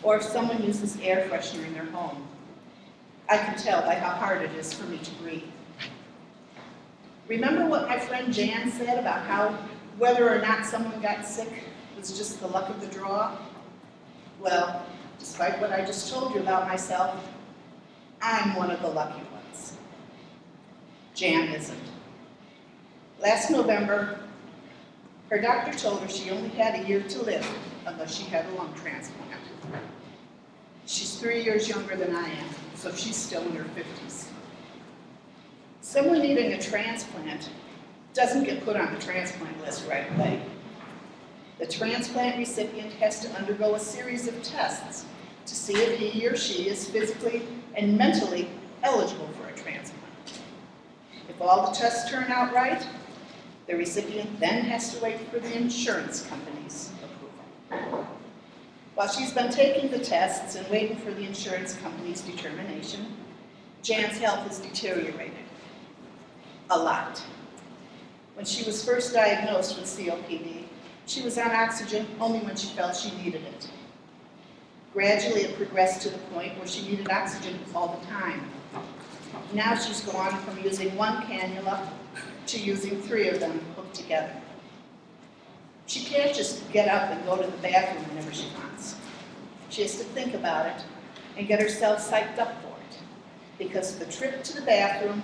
or if someone uses air freshener in their home. I can tell by how hard it is for me to breathe. Remember what my friend Jan said about how whether or not someone got sick was just the luck of the draw? Well, Despite what I just told you about myself, I'm one of the lucky ones. Jan isn't. Last November, her doctor told her she only had a year to live unless she had a lung transplant. She's 3 years younger than I am, so she's still in her 50s. Someone needing a transplant doesn't get put on the transplant list right away. The transplant recipient has to undergo a series of tests to see if he or she is physically and mentally eligible for a transplant. If all the tests turn out right, the recipient then has to wait for the insurance company's approval. While she's been taking the tests and waiting for the insurance company's determination, Jan's health has deteriorated a lot. When she was first diagnosed with COPD, she was on oxygen only when she felt she needed it. Gradually, it progressed to the point where she needed oxygen all the time. Now she's gone from using one cannula to using 3 of them hooked together. She can't just get up and go to the bathroom whenever she wants. She has to think about it and get herself psyched up for it, because the trip to the bathroom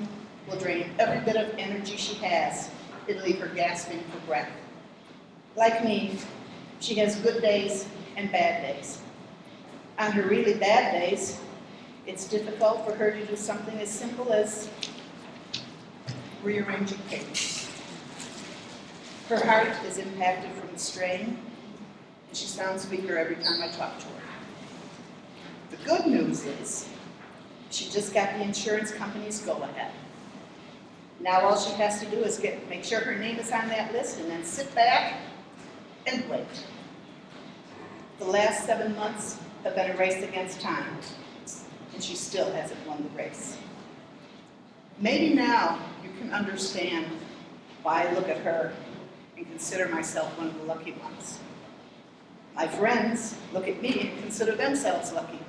will drain every bit of energy she has and leave her gasping for breath. Like me, she has good days and bad days. On her really bad days, it's difficult for her to do something as simple as rearranging papers. Her heart is impacted from the strain, and she sounds weaker every time I talk to her. The good news is, she just got the insurance company's go-ahead. Now all she has to do is make sure her name is on that list and then sit back and wait. The last 7 months have been a race against time, and she still hasn't won the race. Maybe now you can understand why I look at her and consider myself one of the lucky ones. My friends look at me and consider themselves lucky.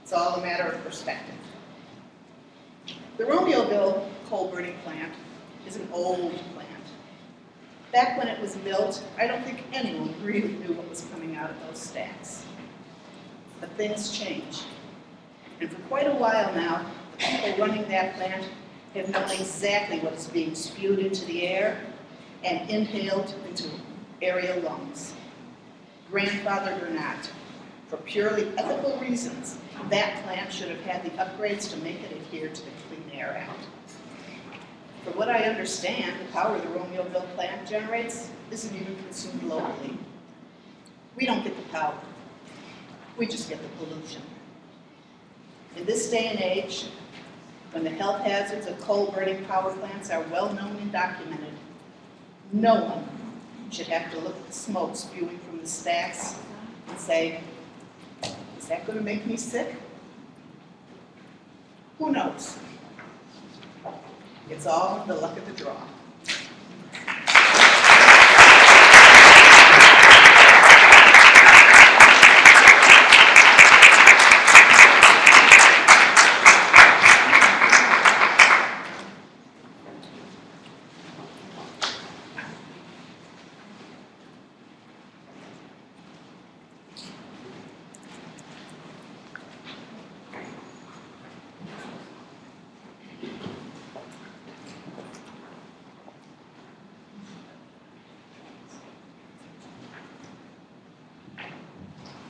It's all a matter of perspective. The Romeoville coal burning plant is an old plant. Back when it was built, I don't think anyone really knew what was coming out of those stacks. But things change. And for quite a while now, the people running that plant have known exactly what is being spewed into the air and inhaled into area lungs. Grandfathered or not, for purely ethical reasons, that plant should have had the upgrades to make it adhere to the Clean Air Act. From what I understand, the power the Romeoville plant generates isn't even consumed locally. We don't get the power. We just get the pollution. In this day and age, when the health hazards of coal-burning power plants are well known and documented, no one should have to look at the smoke spewing from the stacks and say, is that going to make me sick? Who knows? It's all the luck of the draw.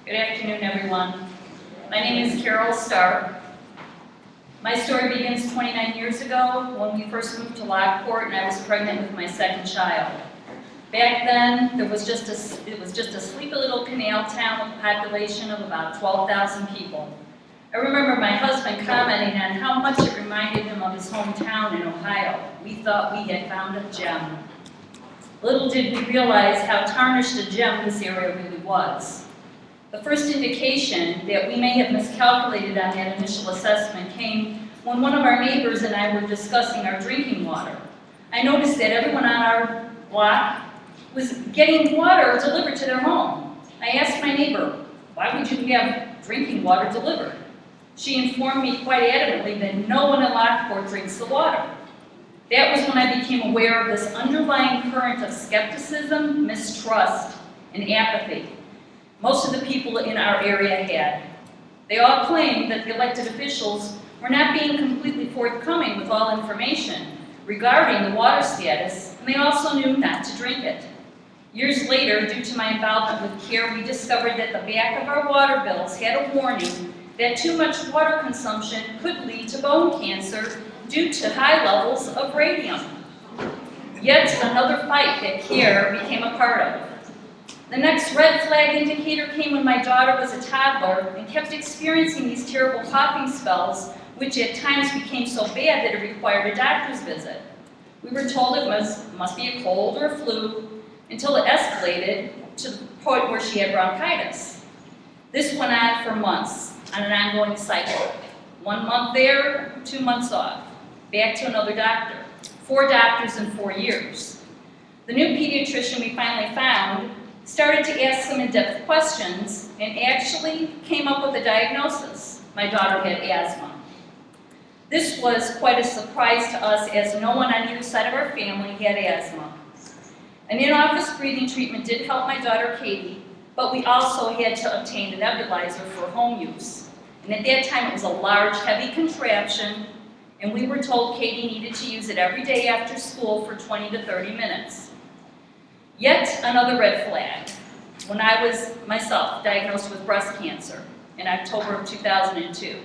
Good afternoon, everyone. My name is Carol Starr. My story begins 29 years ago when we first moved to Lockport and I was pregnant with my second child. Back then, it was just a sleepy little canal town with a population of about 12,000 people. I remember my husband commenting on how much it reminded him of his hometown in Ohio. We thought we had found a gem. Little did we realize how tarnished a gem this area really was. The first indication that we may have miscalculated on that initial assessment came when one of our neighbors and I were discussing our drinking water. I noticed that everyone on our block was getting water delivered to their home. I asked my neighbor, why would you have drinking water delivered? She informed me quite adamantly that no one in Lockport drinks the water. That was when I became aware of this underlying current of skepticism, mistrust, and apathy. most of the people in our area had. They all claimed that the elected officials were not being completely forthcoming with all information regarding the water status, and they also knew not to drink it. Years later, due to my involvement with CARE, we discovered that the back of our water bills had a warning that too much water consumption could lead to bone cancer due to high levels of radium. Yet another fight that CARE became a part of. The next red flag indicator came when my daughter was a toddler and kept experiencing these terrible coughing spells, which at times became so bad that it required a doctor's visit. We were told it must be a cold or a flu, until it escalated to the point where she had bronchitis. This went on for months, on an ongoing cycle. 1 month there, 2 months off. Back to another doctor. 4 doctors in 4 years. The new pediatrician we finally found started to ask some in-depth questions and actually came up with a diagnosis. My daughter had asthma. This was quite a surprise to us, as no one on either side of our family had asthma. An in-office breathing treatment did help my daughter Katie, but we also had to obtain a nebulizer for home use. And at that time it was a large, heavy contraption, and we were told Katie needed to use it every day after school for 20 to 30 minutes. Yet another red flag. When I was myself diagnosed with breast cancer in October of 2002,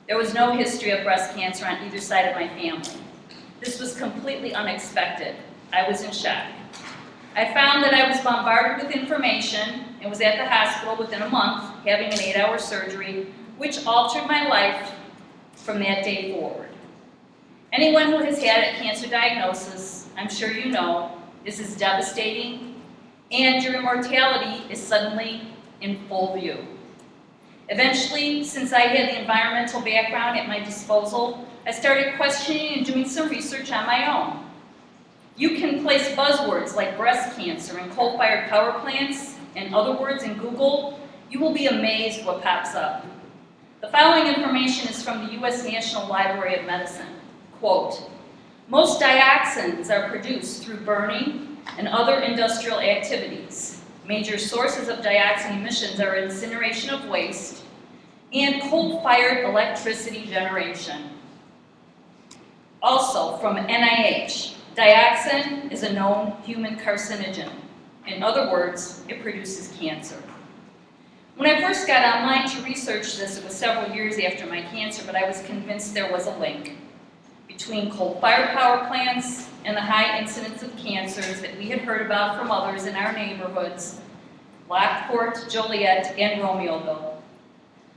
there was no history of breast cancer on either side of my family. This was completely unexpected. I was in shock. I found that I was bombarded with information and was at the hospital within a month having an 8-hour surgery, which altered my life from that day forward. Anyone who has had a cancer diagnosis, I'm sure you know, this is devastating, and your mortality is suddenly in full view. Eventually, since I had the environmental background at my disposal, I started questioning and doing some research on my own. You can place buzzwords like breast cancer and coal-fired power plants and other words in Google. You will be amazed what pops up. The following information is from the U.S. National Library of Medicine. Quote, most dioxins are produced through burning and other industrial activities. Major sources of dioxin emissions are incineration of waste and coal-fired electricity generation. Also, from NIH, dioxin is a known human carcinogen. In other words, it produces cancer. When I first got online to research this, it was several years after my cancer, but I was convinced there was a link between coal-fired power plants and the high incidence of cancers that we had heard about from others in our neighborhoods, Lockport, Joliet, and Romeoville.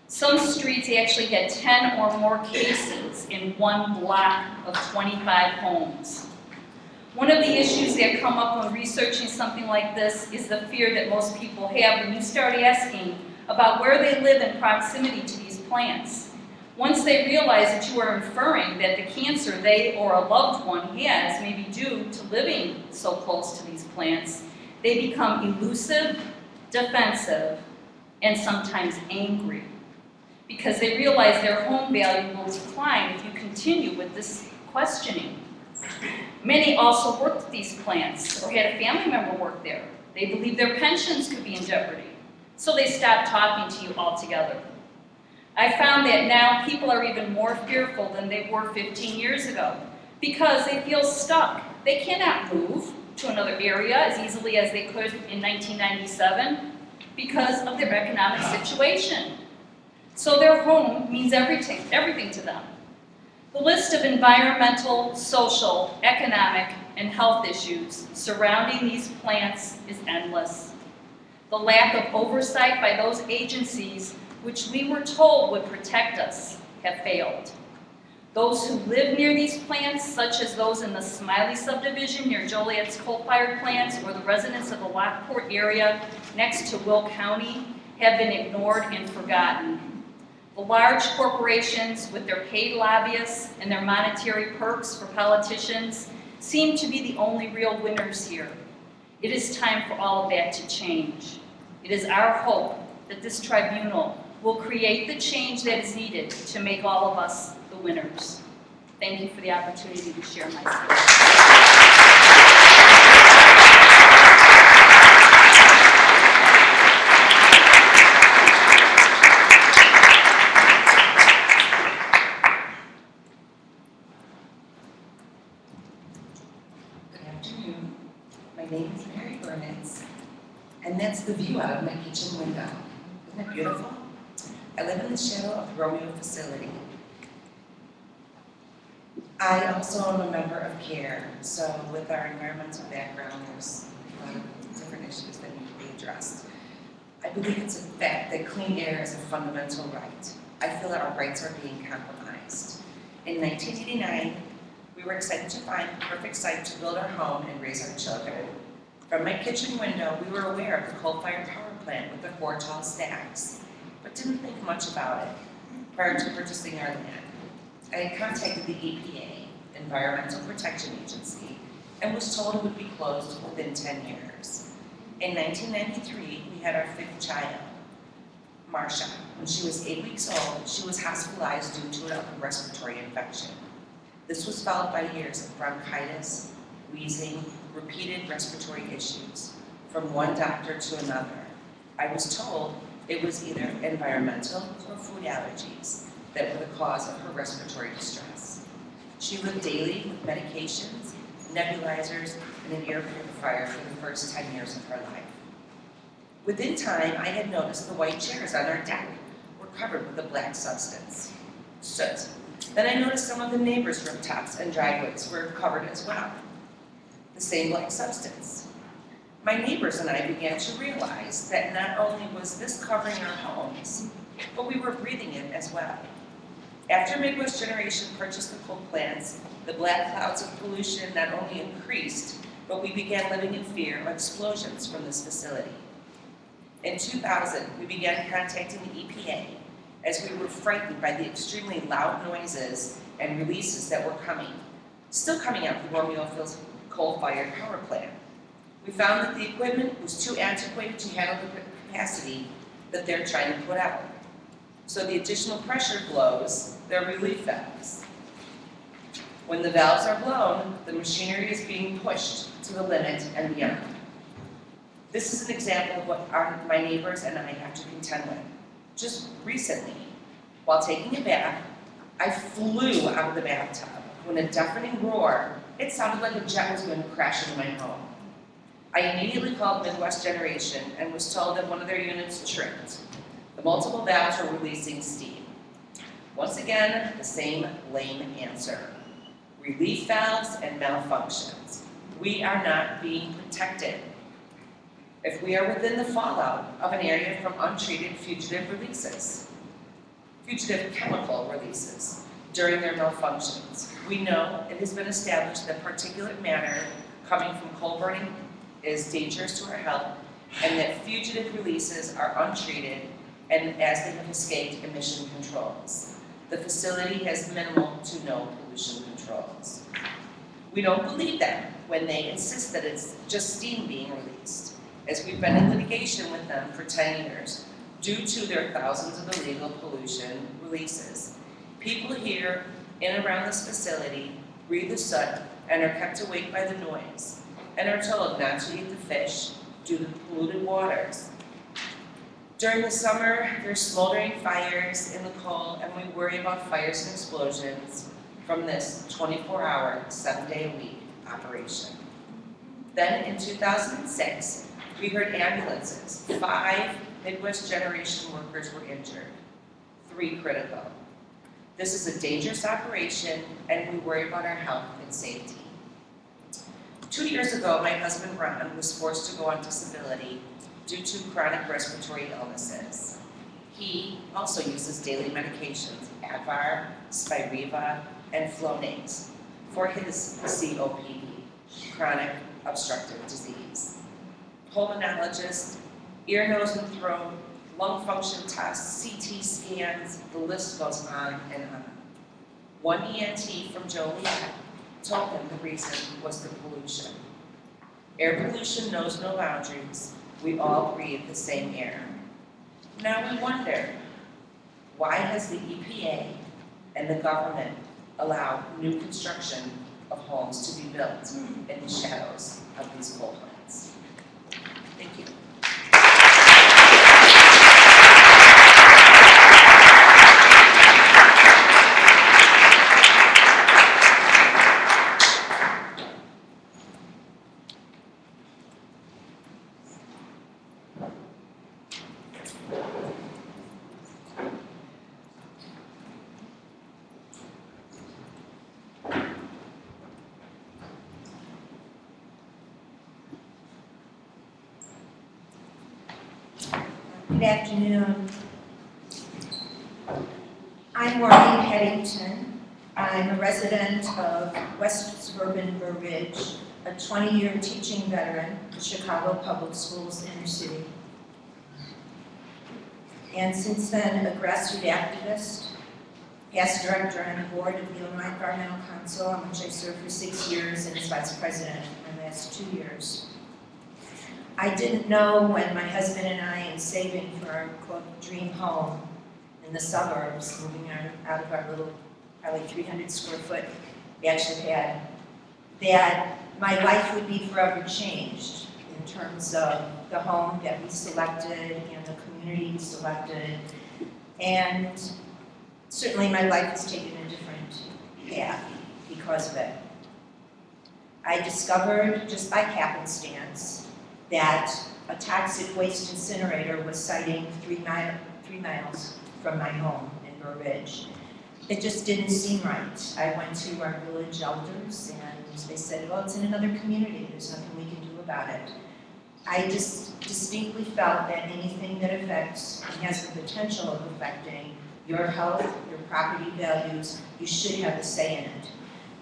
Some streets actually had 10 or more cases in one block of 25 homes. One of the issues that come up when researching something like this is the fear that most people have when you start asking about where they live in proximity to these plants. Once they realize that you are inferring that the cancer they or a loved one has may be due to living so close to these plants, they become elusive, defensive, and sometimes angry, because they realize their home value will decline if you continue with this questioning. Many also worked at these plants or had a family member work there. They believed their pensions could be in jeopardy, so they stopped talking to you altogether. I found that now people are even more fearful than they were 15 years ago because they feel stuck. They cannot move to another area as easily as they could in 1997 because of their economic situation. So their home means everything to them. The list of environmental, social, economic, and health issues surrounding these plants is endless. The lack of oversight by those agencies which we were told would protect us have failed. Those who live near these plants, such as those in the Smiley subdivision near Joliet's coal-fired plants or the residents of the Lockport area next to Will County, have been ignored and forgotten. The large corporations with their paid lobbyists and their monetary perks for politicians seem to be the only real winners here. It is time for all of that to change. It is our hope that this tribunal will create the change that is needed to make all of us the winners. Thank you for the opportunity to share my story. And that's the view out of my kitchen window. Isn't it beautiful? I live in the shadow of the Romeo facility. I also am a member of CARE, so with our environmental background, there's a lot of different issues that need to be addressed. I believe it's a fact that clean air is a fundamental right. I feel that our rights are being compromised. In 1989, we were excited to find the perfect site to build our home and raise our children. From my kitchen window, we were aware of the coal-fired power plant with the 4 tall stacks, but didn't think much about it prior to purchasing our land. I had contacted the EPA, Environmental Protection Agency, and was told it would be closed within 10 years. In 1993, we had our 5th child, Marcia. When she was 8 weeks old, she was hospitalized due to an upper respiratory infection. This was followed by years of bronchitis, wheezing, repeated respiratory issues, from one doctor to another. I was told it was either environmental or food allergies that were the cause of her respiratory distress. She lived daily with medications, nebulizers, and an air purifier for the first 10 years of her life. Within time, I had noticed the white chairs on our deck were covered with a black substance, soot. Then I noticed some of the neighbors' rooftops and driveways were covered as well. The same black substance. My neighbors and I began to realize that not only was this covering our homes, but we were breathing it as well. After Midwest Generation purchased the coal plants, the black clouds of pollution not only increased, but we began living in fear of explosions from this facility. In 2000, we began contacting the EPA as we were frightened by the extremely loud noises and releases that were still coming out of the Romeo coal-fired power plant. We found that the equipment was too antiquated to handle the capacity that they're trying to put out. So the additional pressure blows their relief valves. When the valves are blown, the machinery is being pushed to the limit and beyond. This is an example of what my neighbors and I have to contend with. Just recently, while taking a bath, I flew out of the bathtub. When a deafening roar, it sounded like a jet was going to crash into my home. I immediately called Midwest Generation and was told that one of their units tripped. The multiple valves were releasing steam. Once again, the same lame answer. Relief valves and malfunctions. We are not being protected. If we are within the fallout of an area from untreated fugitive chemical releases during their malfunctions, we know it has been established that particulate matter coming from coal burning is dangerous to our health, and that fugitive releases are untreated and as they have escaped emission controls. The facility has minimal to no pollution controls. We don't believe them when they insist that it's just steam being released, as we've been in litigation with them for 10 years due to their thousands of illegal pollution releases. People here in and around this facility breathe the soot and are kept awake by the noise and are told not to eat the fish due to the polluted waters. During the summer, there's smoldering fires in the coal, and we worry about fires and explosions from this 24-hour, 7-day-a-week operation. Then in 2006, we heard ambulances. 5 Midwest Generation workers were injured, 3 critical. This is a dangerous operation, and we worry about our health and safety. 2 years ago, my husband Ron was forced to go on disability due to chronic respiratory illnesses. He also uses daily medications, Advar, Spiriva, and Flonase, for his COPD, chronic obstructive disease. Pulmonologist, ear, nose, and throat, lung function tests, CT scans, the list goes on and on. One ENT from Joliet told him the reason was the pollution. Air pollution knows no boundaries. We all breathe the same air. Now we wonder, why has the EPA and the government allowed new construction of homes to be built in the shadows of these coal plants? Thank you. Good afternoon. I'm Maureen Peddington. I'm a resident of West Suburban Burr Ridge, a 20-year teaching veteran at Chicago Public Schools inner city. And since then, a grassroots activist, past director on the board of the Illinois Environmental Council, on which I served for 6 years, and as vice president for the last 2 years. I didn't know when my husband and I, in saving for our quote dream home in the suburbs, moving out of our little, probably 300 square foot bachelor pad, that my life would be forever changed in terms of the home that we selected and the community we selected. And certainly my life has taken a different path because of it. I discovered, just by happenstance, that a toxic waste incinerator was siting 3 miles from my home in Burr Ridge. It just didn't seem right. I went to our village elders and they said, well, it's in another community, there's nothing we can do about it. I just distinctly felt that anything that affects and has the potential of affecting your health, your property values, you should have a say in it.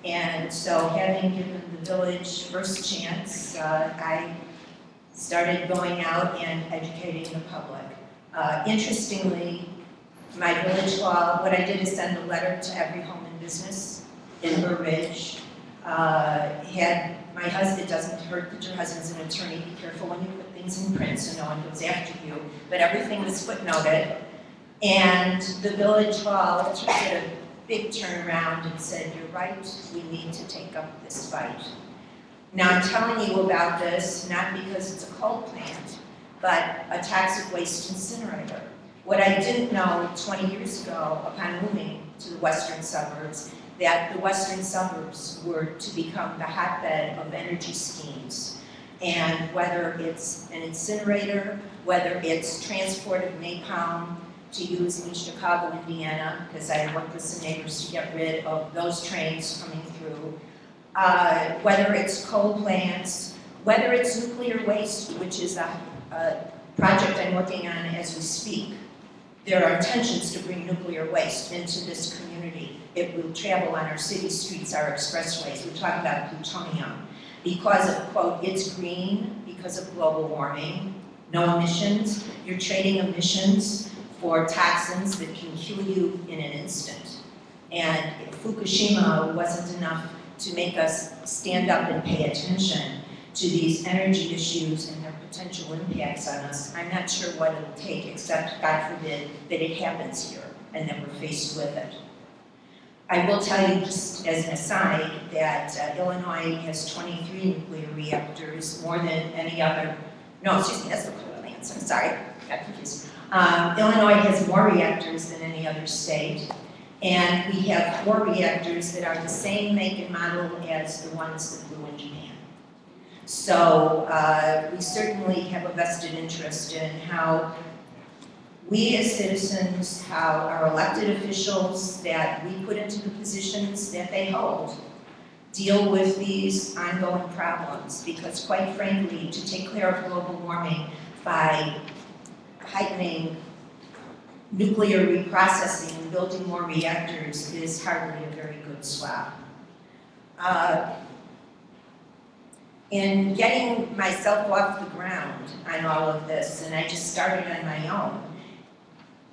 And so having given the village first chance, I started going out and educating the public. Interestingly, my village law, what I did is send a letter to every home and business in Burr Ridge. Had my husband, it doesn't hurt that your husband's an attorney, be careful when you put things in print so no one goes after you, but everything was footnoted. And the village hall did a big turnaround and said, you're right, we need to take up this fight. Now I'm telling you about this, not because it's a coal plant, but a toxic waste incinerator. What I didn't know 20 years ago upon moving to the western suburbs, that the western suburbs were to become the hotbed of energy schemes. And whether it's an incinerator, whether it's transport of napalm to use in Chicago, Indiana, because I worked with some neighbors to get rid of those trains coming through, whether it's coal plants, whether it's nuclear waste, which is a project I'm working on as we speak. There are intentions to bring nuclear waste into this community. It will travel on our city streets, our expressways. We talk about plutonium. Because of, quote, it's green, because of global warming, no emissions. You're trading emissions for toxins that can kill you in an instant. And Fukushima wasn't enough to make us stand up and pay attention to these energy issues and their potential impacts on us. I'm not sure what it'll take, except, God forbid, that it happens here and that we're faced with it. I will tell you, just as an aside, that Illinois has 23 nuclear reactors, more than any other, no, excuse me, that's the coal plants, I'm sorry, got confused. Illinois has more reactors than any other state, and we have 4 reactors that are the same make and model as the ones that blew in Japan. So we certainly have a vested interest in how we as citizens, how our elected officials that we put into the positions that they hold, deal with these ongoing problems. Because quite frankly, to take care of global warming by heightening nuclear reprocessing and building more reactors is hardly a very good swap. In getting myself off the ground on all of this, and I just started on my own,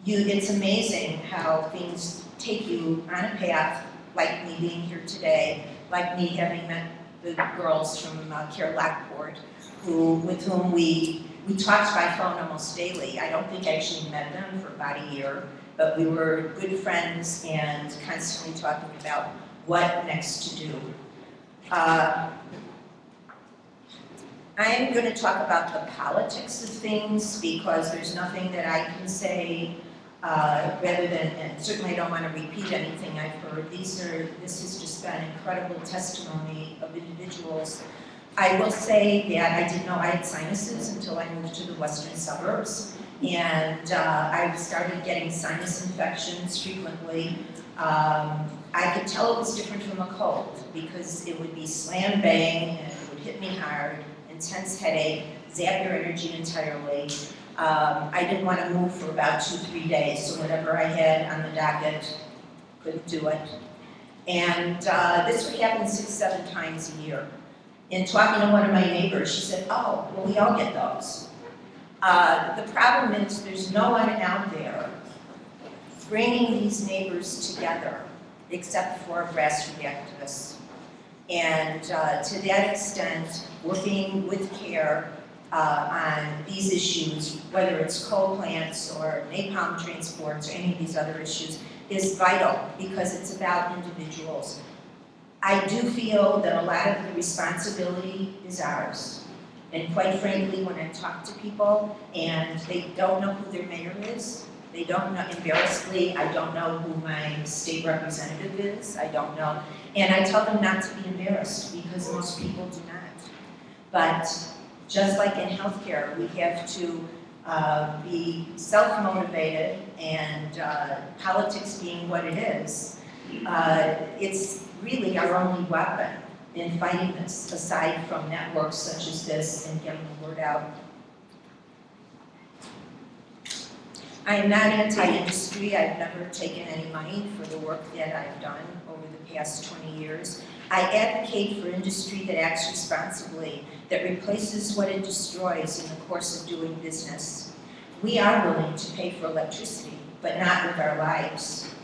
it's amazing how things take you on a path, like me being here today, like me having met the girls from Care Lockport, with whom we talked by phone almost daily. I don't think I actually met them for about a year, but we were good friends and constantly talking about what next to do. I'm going to talk about the politics of things because there's nothing that I can say rather than, and certainly I don't want to repeat anything I've heard. This has just been incredible testimony of individuals. I will say that I didn't know I had sinuses until I moved to the western suburbs, and I started getting sinus infections frequently. I could tell it was different from a cold because it would be slam bang and it would hit me hard, intense headache, zap your energy entirely. I didn't want to move for about 2-3 days, so whatever I had on the docket, couldn't do it. And this would happen 6-7 times a year. In talking to one of my neighbors, she said, oh, well, we all get those. The problem is there's no one out there bringing these neighbors together, except for grassroots activists. And to that extent, working with CARE on these issues, whether it's coal plants or napalm transports or any of these other issues, is vital because it's about individuals. I do feel that a lot of the responsibility is ours. And quite frankly, when I talk to people and they don't know who their mayor is, they don't know, embarrassedly, I don't know who my state representative is, I don't know. And I tell them not to be embarrassed because most people do not. But just like in healthcare, we have to be self-motivated, and politics being what it is, it's really our only weapon in fighting this, aside from networks such as this and getting the word out. I am not anti-industry. I've never taken any money for the work that I've done over the past 20 years. I advocate for industry that acts responsibly, that replaces what it destroys in the course of doing business. We are willing to pay for electricity, but not with our lives.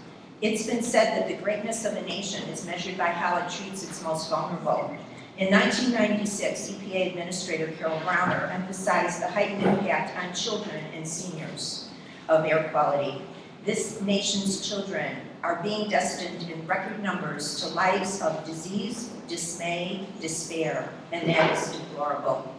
It's been said that the greatness of a nation is measured by how it treats its most vulnerable. In 1996, EPA Administrator Carol Browner emphasized the heightened impact on children and seniors of air quality. This nation's children are being destined in record numbers to lives of disease, dismay, despair, and that is deplorable.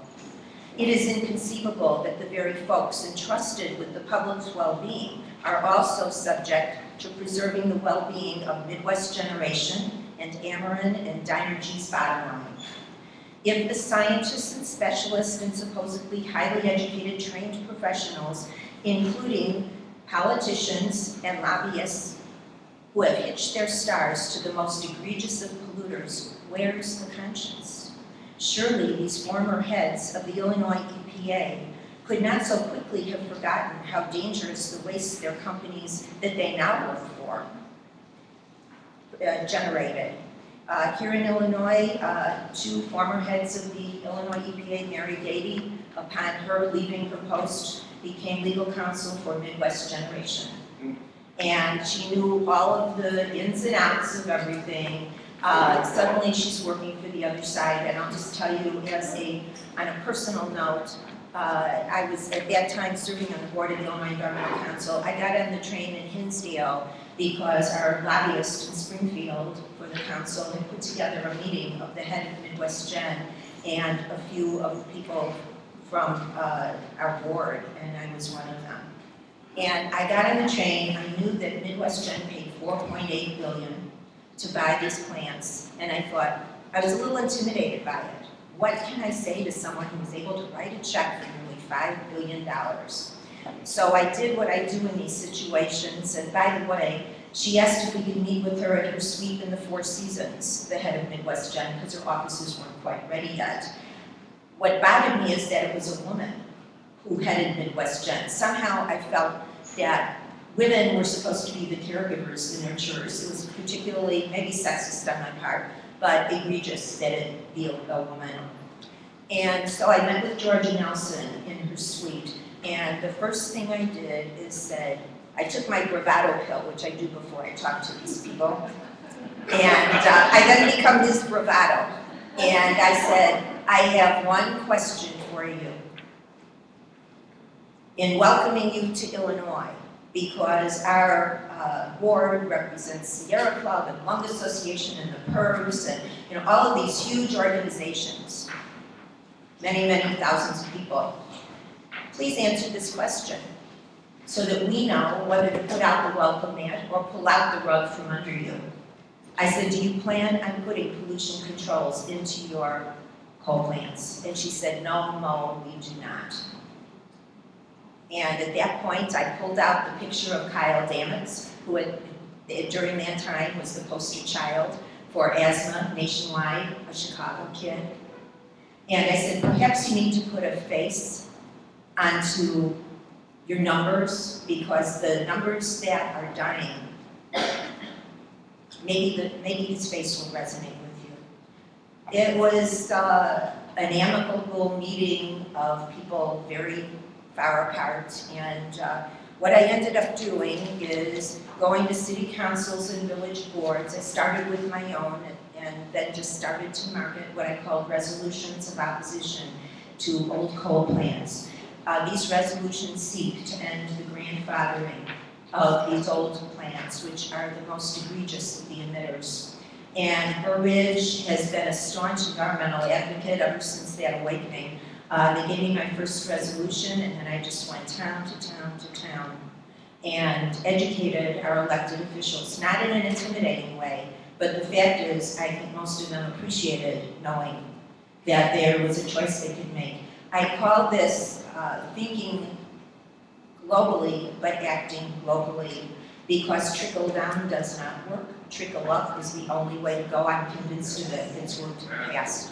It is inconceivable that the very folks entrusted with the public's well-being are also subject to preserving the well-being of Midwest Generation and Ameren and Dynergy's bottom line. If the scientists and specialists and supposedly highly educated trained professionals, including politicians and lobbyists who have hitched their stars to the most egregious of polluters, where's the conscience? Surely these former heads of the Illinois EPA could not so quickly have forgotten how dangerous the waste their companies that they now work for generated. Here in Illinois, 2 former heads of the Illinois EPA, Mary Gady, upon her leaving her post, became legal counsel for Midwest Generation. And she knew all of the ins and outs of everything. Suddenly she's working for the other side, and I'll just tell you on a personal note, I was at that time serving on the board of the Illinois Environmental Council. I got on the train in Hinsdale because our lobbyist in Springfield for the council had put together a meeting of the head of Midwest Gen and a few of the people from our board, and I was one of them. And I got on the train. I knew that Midwest Gen paid $4.8 billion to buy these plants, and I thought, I was a little intimidated by it. What can I say to someone who was able to write a check for nearly $5 billion? So I did what I do in these situations, and by the way, she asked if we could meet with her at her suite in the Four Seasons, the head of Midwest Gen, because her offices weren't quite ready yet. What bothered me is that it was a woman who headed Midwest Gen. Somehow I felt that women were supposed to be the caregivers, the nurturers. It was particularly, maybe sexist on my part, but egregious that it be a woman. And so I met with Georgia Nelson in her suite, and the first thing I did is said, I took my bravado pill, which I do before I talk to these people, and I then become this bravado. And I said, I have one question for you. In welcoming you to Illinois, because our board represents Sierra Club and Lung Association and the PERS and all of these huge organizations, many, many thousands of people. Please answer this question so that we know whether to put out the welcome mat or pull out the rug from under you. I said, do you plan on putting pollution controls into your coal plants? And she said, no, Mo, we do not. And at that point, I pulled out the picture of Kyle Damitz, who had, during that time was the poster child for asthma nationwide, a Chicago kid. And I said, perhaps you need to put a face onto your numbers, because the numbers that are dying, maybe his face will resonate with you. It was an amicable meeting of people very far apart, and what I ended up doing is going to city councils and village boards. I started with my own and then just started to market what I called resolutions of opposition to old coal plants. These resolutions seek to end the grandfathering of these old plants, which are the most egregious of the emitters. And Burbage has been a staunch environmental advocate ever since that awakening. They gave me my first resolution, and then I just went town to town to town and educated our elected officials, not in an intimidating way, but the fact is, I think most of them appreciated knowing that there was a choice they could make. I call this thinking globally, but acting globally, because trickle down does not work. Trickle up is the only way to go. I'm convinced of it. It's worked in the past.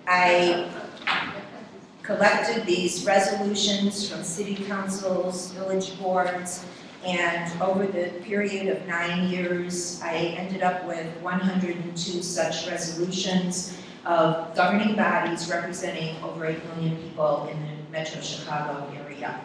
I collected these resolutions from city councils, village boards, and over the period of 9 years, I ended up with 102 such resolutions of governing bodies representing over 8 million people in the Metro Chicago area.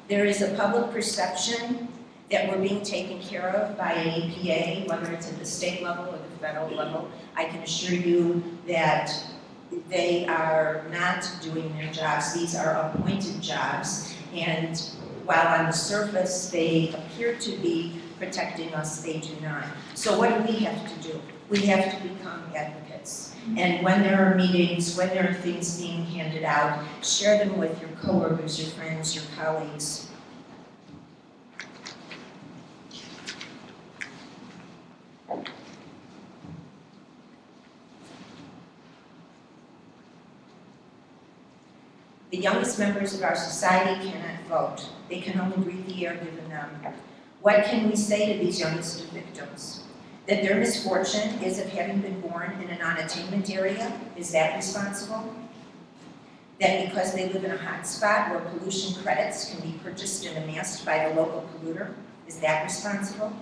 There is a public perception that we're being taken care of by an EPA, whether it's at the state level or the federal level. I can assure you that they are not doing their jobs. These are appointed jobs, and while on the surface they appear to be protecting us, they do not. So what do we have to do? We have to become advocates. And when there are meetings, when there are things being handed out, share them with your coworkers, your friends, your colleagues. The youngest members of our society cannot vote. They can only breathe the air given them. What can we say to these youngest of victims? That their misfortune is of having been born in a non-attainment area? Is that responsible? That because they live in a hot spot where pollution credits can be purchased and amassed by the local polluter? Is that responsible?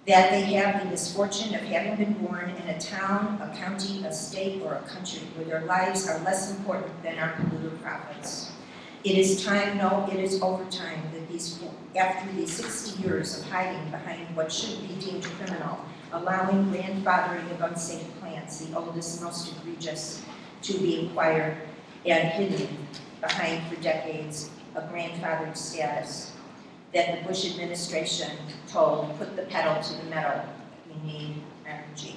That they have the misfortune of having been born in a town, a county, a state, or a country where their lives are less important than our polluter profits. It is time, no, it is over time that after these 60 years of hiding behind what should be deemed criminal, allowing grandfathering of unsafe plants, the oldest, most egregious, to be acquired and hidden behind for decades a grandfathered status, that the Bush administration told, put the pedal to the metal, we need energy.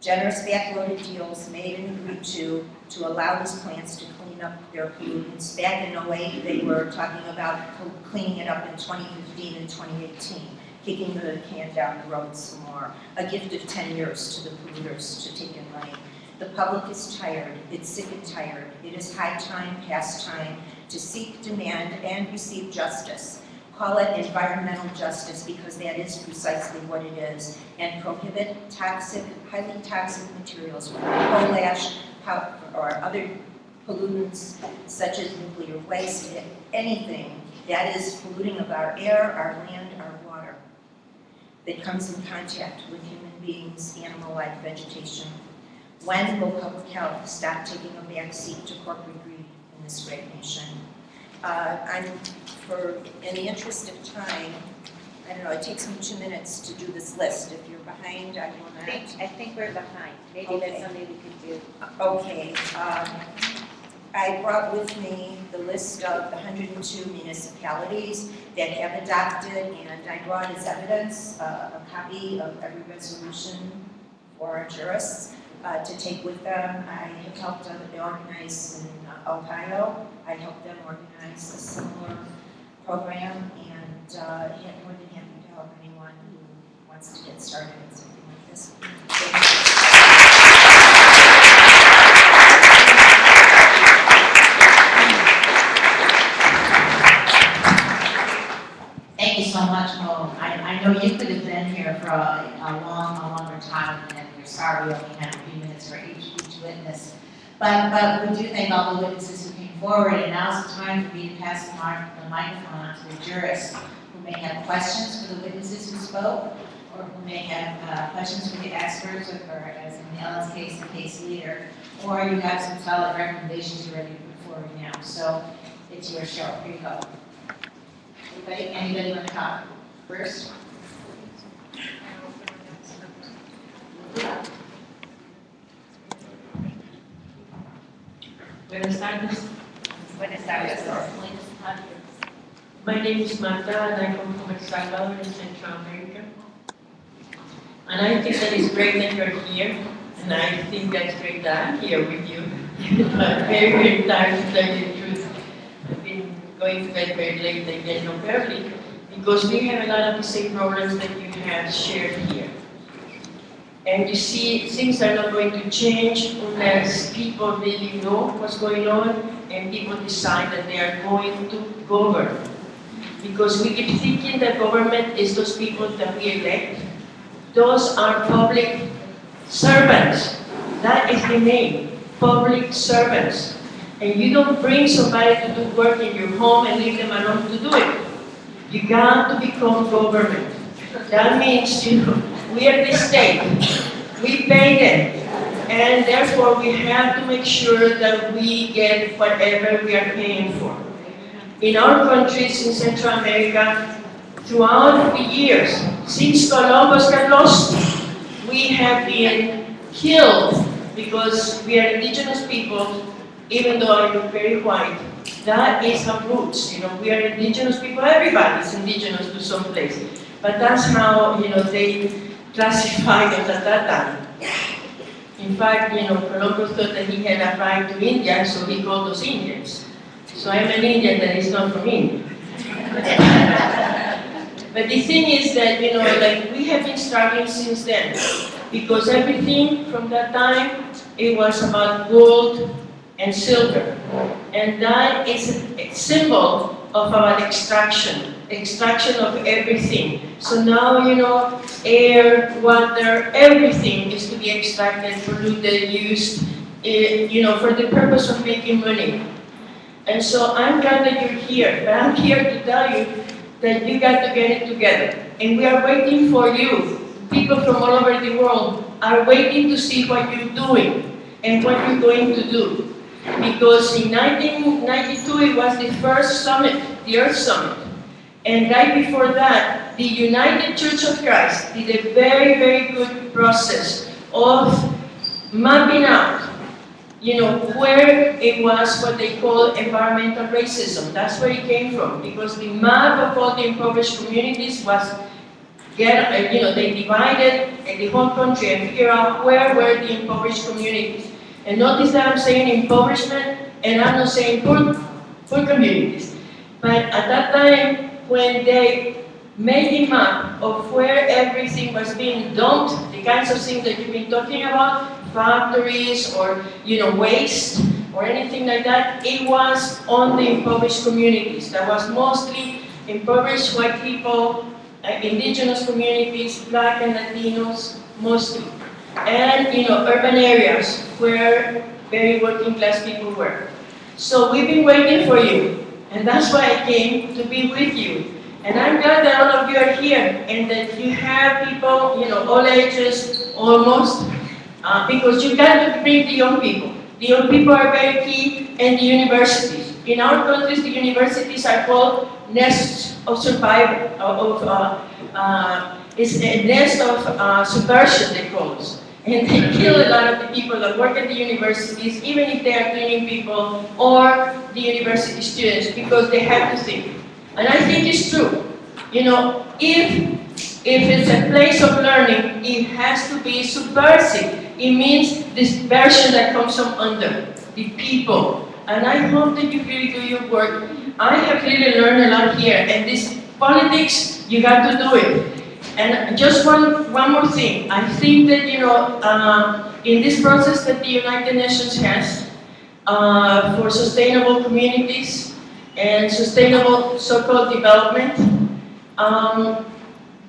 Generous backloaded deals made and agreed to allow these plants to clean up their pollutants. Back in 2008, they were talking about cleaning it up in 2015 and 2018, kicking the can down the road some more. A gift of 10 years to the polluters to take in money. The public is tired, it's sick and tired. It is high time, past time, to seek, demand, and receive justice. Call it environmental justice because that is precisely what it is, and prohibit toxic, highly toxic materials, coal ash, or other pollutants such as nuclear waste, anything that is polluting of our air, our land, our water, that comes in contact with human beings, animal life, vegetation. When will public health stop taking a back seat to corporate greed in this great nation? In the interest of time, I don't know, it takes me 2 minutes to do this list. If you're behind, I will not. I think we're behind. Maybe Okay. that's something we could do. Okay. I brought with me the list of the 102 municipalities that have adopted, and I brought as evidence a copy of every resolution for our jurists to take with them. I have helped them organize in Ohio. I helped them organize a similar program, and I'm more than happy to help anyone who wants to get started in something like this. Thank you. so much, Mo. I know you could have been here for a longer time, and we're sorry we only had a few minutes for each witness. But we do thank all the witnesses who came forward, and now's the time for me to pass the microphone on to the jurists who may have questions for the witnesses who spoke, or who may have questions for the experts, or as in Ellen's case, the case leader, or you have some solid recommendations you're ready to put forward now. So it's your show. Here you go. Anybody want to talk first? Buenas tardes. Buenas tardes. My name is Marta and I come from El Salvador in Central America. And I think that it's great that you're here, and I think that's great that I'm here with you. I'm very, very tired to tell you the truth. I've been going to bed very late and getting up early because we have a lot of the same problems that you have shared here. And you see, things are not going to change unless people really know what's going on and people decide that they are going to govern. Because we keep thinking that government is those people that we elect. Those are public servants. That is the name, public servants. And you don't bring somebody to do work in your home and leave them alone to do it. You got to become government. That means, we are the state. We pay them. And therefore, we have to make sure that we get whatever we are paying for. In our countries in Central America, throughout the years, since Columbus got lost, we have been killed because we are indigenous people, even though I look very white. That is our roots. We are indigenous people. Everybody is indigenous to some place. But that's how, they classified us at that time. In fact, Columbus thought that he had a right to India, so he called us Indians. So I'm an Indian that is not from India. But the thing is that, we have been struggling since then. Because everything from that time, it was about gold and silver. And that is a symbol of our extraction of everything. So now, air, water, everything is to be extracted, polluted, used, for the purpose of making money. And so I'm glad that you're here, but I'm here to tell you that you got to get it together. And we are waiting for you. People from all over the world are waiting to see what you're doing and what you're going to do. Because in 1992, it was the first summit, the Earth Summit. And right before that, the United Church of Christ did a very, very good process of mapping out, where it was what they call environmental racism. That's where it came from, because the map of all the impoverished communities was, they divided the whole country and figured out where were the impoverished communities. And notice that I'm saying impoverishment, and I'm not saying poor communities. But at that time, when they made the map of where everything was being dumped, the kinds of things that you've been talking about, factories or waste or anything like that, it was on the impoverished communities. That was mostly impoverished white people, indigenous communities, Black and Latinos, mostly. And urban areas where very working class people were. So we've been waiting for you, and that's why I came to be with you. And I'm glad that all of you are here and that you have people, all ages, almost, because you got to bring the young people. The young people are very key, and the universities. In our countries, the universities are called nests of survival, it's a nest of subversion, they call us. And they kill a lot of the people that work at the universities, even if they are cleaning people or the university students, because they have to think. And I think it's true. If it's a place of learning, it has to be subversive. It means this version that comes from under, the people. And I hope that you really do your work. I have really learned a lot here, and this politics, you got to do it. And just one more thing. I think that, in this process that the United Nations has for sustainable communities and sustainable so-called development,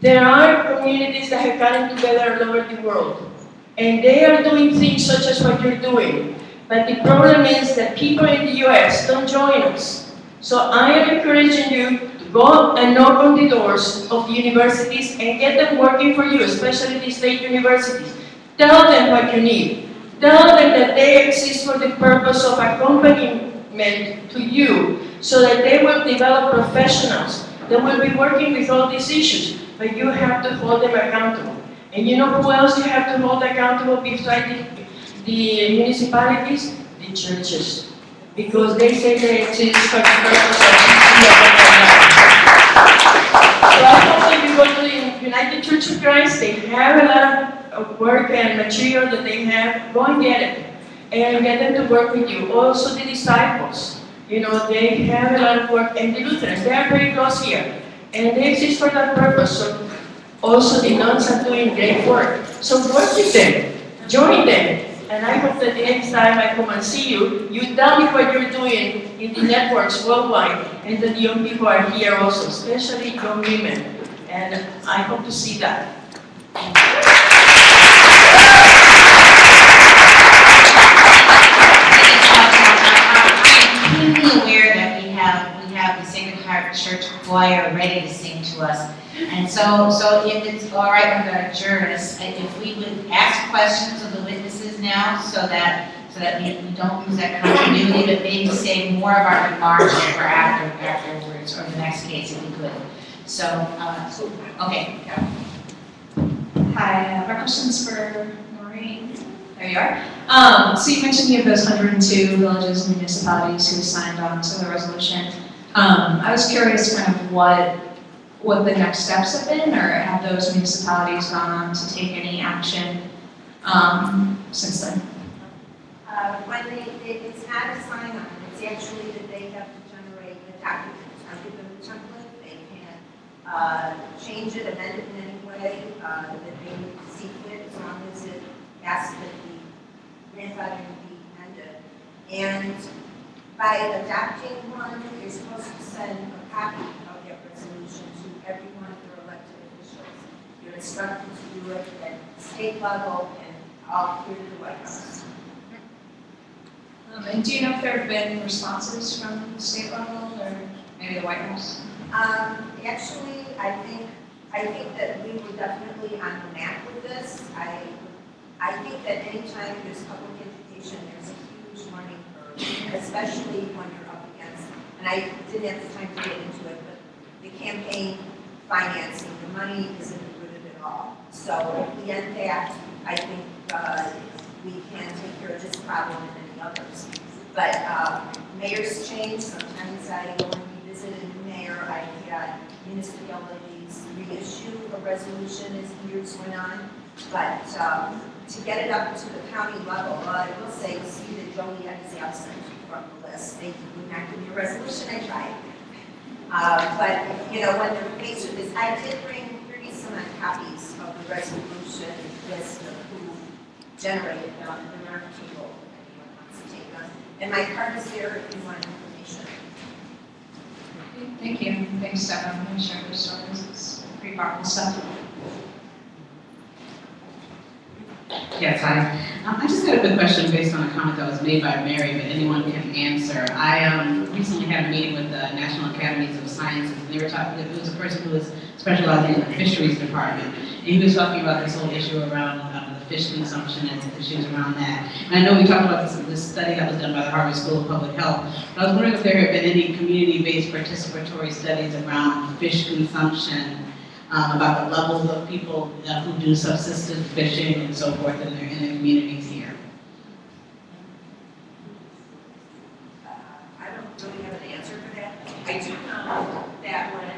there are communities that have gotten together all over the world, and they are doing things such as what you're doing. But the problem is that people in the US don't join us. So I am encouraging you to go and knock on the doors of the universities and get them working for you, especially the state universities. Tell them what you need. Tell them that they exist for the purpose of accompaniment to you, so that they will develop professionals that will be working with all these issues. But you have to hold them accountable. And you know who else you have to hold accountable besides the municipalities? The churches. Because they say they exist for the purpose of So I hope that you go to the United Church of Christ. They have a lot of work and material that they have. Go and get it. And get them to work with you. Also the disciples. You know, they have a lot of work. And the Lutherans, they are very close here. And they exist for that purpose. So also the nuns are doing great work. So work with them. Join them. And I hope that the next time I come and see you, you tell me what you're doing in the networks worldwide, and that the young people are here also, especially young women. And I hope to see that. I'm keenly aware that we have the Sacred Heart Church Choir ready to sing to us. And so if it's all right with our jurors, if we would ask questions of the witnesses now, so that we don't lose that continuity, but maybe save more of our remarks for afterwards, or the next case if we could. So, okay. Hi, my question's for Maureen. There you are. So you mentioned you have those 102 villages and municipalities who signed on to the resolution. I was curious kind of what the next steps have been, or have those municipalities gone on to take any action since then? It's not a sign-on, it's actually that they have to generate a document. I give them a template, they can change it, amend it in any way that they see fit, as long as it asks that the grandfathering be amended. And by adopting one, you're supposed to send a copy of that resolution to every one of their elected officials. You're instructed to do it at state level and all through the White House. And do you know if there have been responses from the state level or maybe the White House? Actually, I think that we were definitely on the map with this. I think that anytime there's public education, there's a huge learning curve, especially when you're up against, and I didn't have the time to get into it, but the campaign financing, the money isn't included at all. So if we end that, I think we can take care of this problem and many others. But mayors change. Sometimes I go and revisit a new mayor. I've had municipalities reissue a resolution as years went on. But to get it up to the county level, I will say, you see that Joliet is absent from the list. They would not give me a resolution. I tried. But, you know, when they're faced with this, I did bring 30-some copies of the resolution list of who generated them in our table, if anyone wants to take them. And my card is there if you want information. Thank you. Thanks, Steph. I'm going to share those stories. It's pretty powerful stuff. Yes, hi. I just had a quick question based on a comment that was made by Mary, but anyone can answer. I recently had a meeting with the National Academies of Sciences, and they were talking, it was a person who was specializing in the fisheries department, and he was talking about this whole issue around the fish consumption and issues around that. And I know we talked about this study that was done by the Harvard School of Public Health, but I was wondering if there had been any community-based participatory studies around fish consumption, about the levels of people who do subsistence fishing and so forth in their communities here. I don't really have an answer for that. I do know that when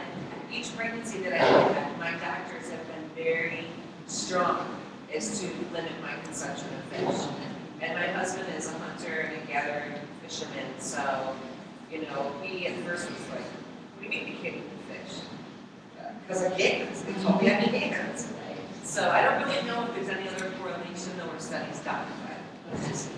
each pregnancy that I've had, my doctors have been very strong as to limit my consumption of fish. And my husband is a hunter and a gatherer fisherman, so, you know, he at first was like, what do you mean you can't eat the fish? Because I can't, they told me I can't. So I don't really know if there's any other correlation or studies done, but it's just.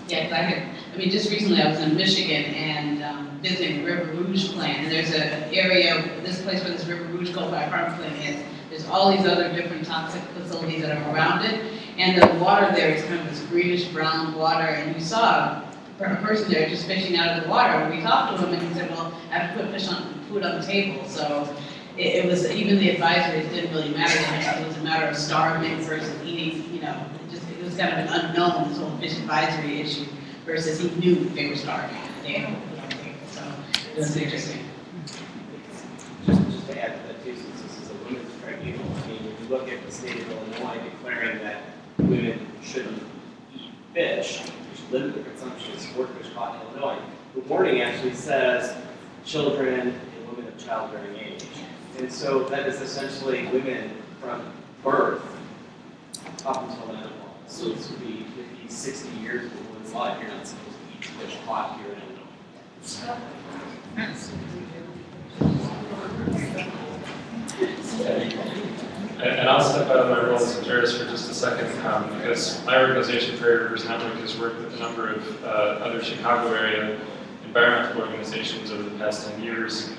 Yeah, because I I mean, just recently I was in Michigan and visiting River Rouge plant, and there's an area, this place where this River Rouge coal-fired power plant is, there's all these other different toxic facilities that are around it, and the water there is kind of this greenish brown water, and we saw a person there just fishing out of the water, and we talked to him, and he said, well, I have to put food on the table, so it was, even the advisories didn't really matter to him. It was a matter of starving versus eating, you know, it was kind of an unknown, this whole fish advisory issue, versus he knew they were starving. They had to put on the table, so it was interesting. Just to add to that too, since this is a women's tribunal, I mean, if you look at the state of Illinois declaring that women shouldn't eat fish, they should limit their consumption of sport fish caught in Illinois, the warning actually says children and women of childbearing age. And so that is essentially women from birth up until menopause. So this would be 50, 60 years of a woman's life. You're not supposed to eat fish caught here in Illinois. And I'll step out of my role as a jurist for just a second, because my organization, Prairie Rivers Network, has worked with a number of other Chicago area environmental organizations over the past 10 years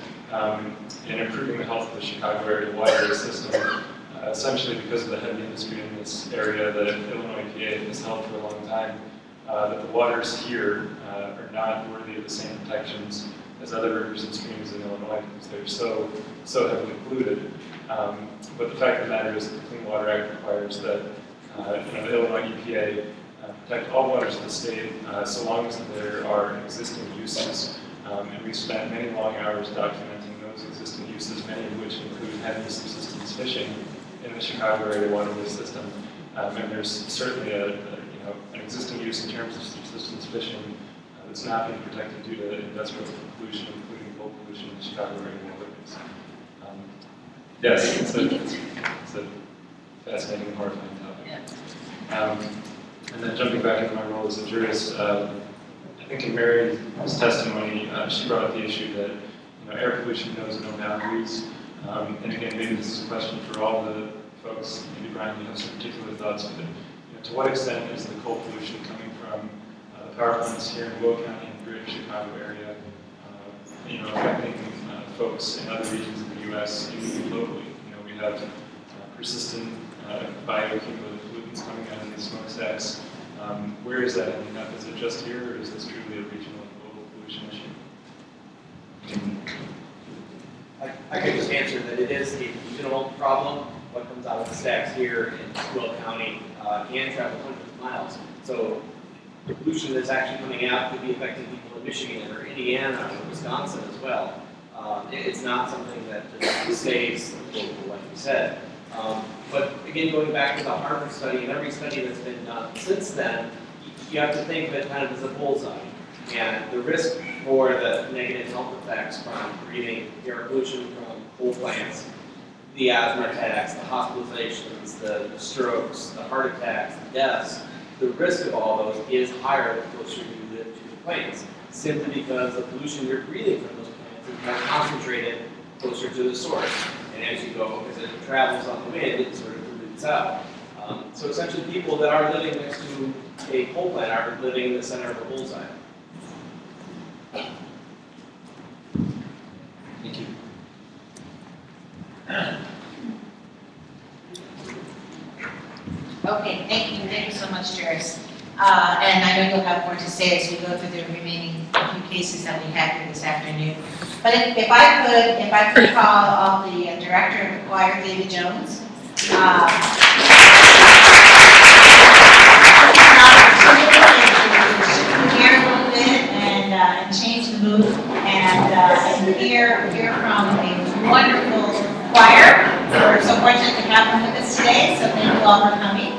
in improving the health of the Chicago area water system, essentially because of the heavy industry in this area that Illinois EPA has held for a long time, that the waters here are not worthy of the same protections as other rivers and streams in Illinois because they're so heavily polluted. But the fact of the matter is that the Clean Water Act requires that the Illinois EPA protect all waters of the state so long as there are existing uses. And we spent many long hours documenting those existing uses, many of which include heavy subsistence fishing in the Chicago area waterway system. And there's certainly an existing use in terms of subsistence fishing that's not being protected due to industrial pollution, including coal pollution in the Chicago area waterways. Yes, it's a fascinating and horrifying topic. And then jumping back into my role as a jurist, I think in Mary's testimony, she brought up the issue that air pollution knows no boundaries. And again, maybe this is a question for all the folks. Maybe Brian, you have some particular thoughts, but to what extent is the coal pollution coming from the power plants here in Will County and the greater Chicago area, affecting folks in other regions of the U.S., even locally? We have persistent bioaccumulative pollutants coming out of these smokestacks. Where is that ending up? Is it just here, or is this truly a regional and global pollution issue? I could just answer that it is a regional problem. What comes out of the stacks here in Will County can travel hundreds of miles. So the pollution that's actually coming out could be affecting people in Michigan or Indiana or Wisconsin as well. It's not something that just stays local, like you said. But again, going back to the Harvard study and every study that's been done since then, you have to think that kind of as a bullseye. And the risk for the negative health effects from breathing air pollution from coal plants, the asthma attacks, the hospitalizations, the strokes, the heart attacks, the deaths, the risk of all those is higher the closer you live to the plants, simply because the pollution you're breathing from those plants is more concentrated closer to the source. And as you go, as it travels on the wind, it sort of pollutes out. So essentially people that are living next to a coal plant are living in the center of a bullseye. Thank you. Okay, thank you so much, Juris. And I know you'll have more to say as we go through the remaining few cases that we have here this afternoon. But if I could call on the director of the choir, David Jones. Here a little bit and change the mood and hear from a wonderful choir. We're so fortunate to have them with us today, so thank you all for coming.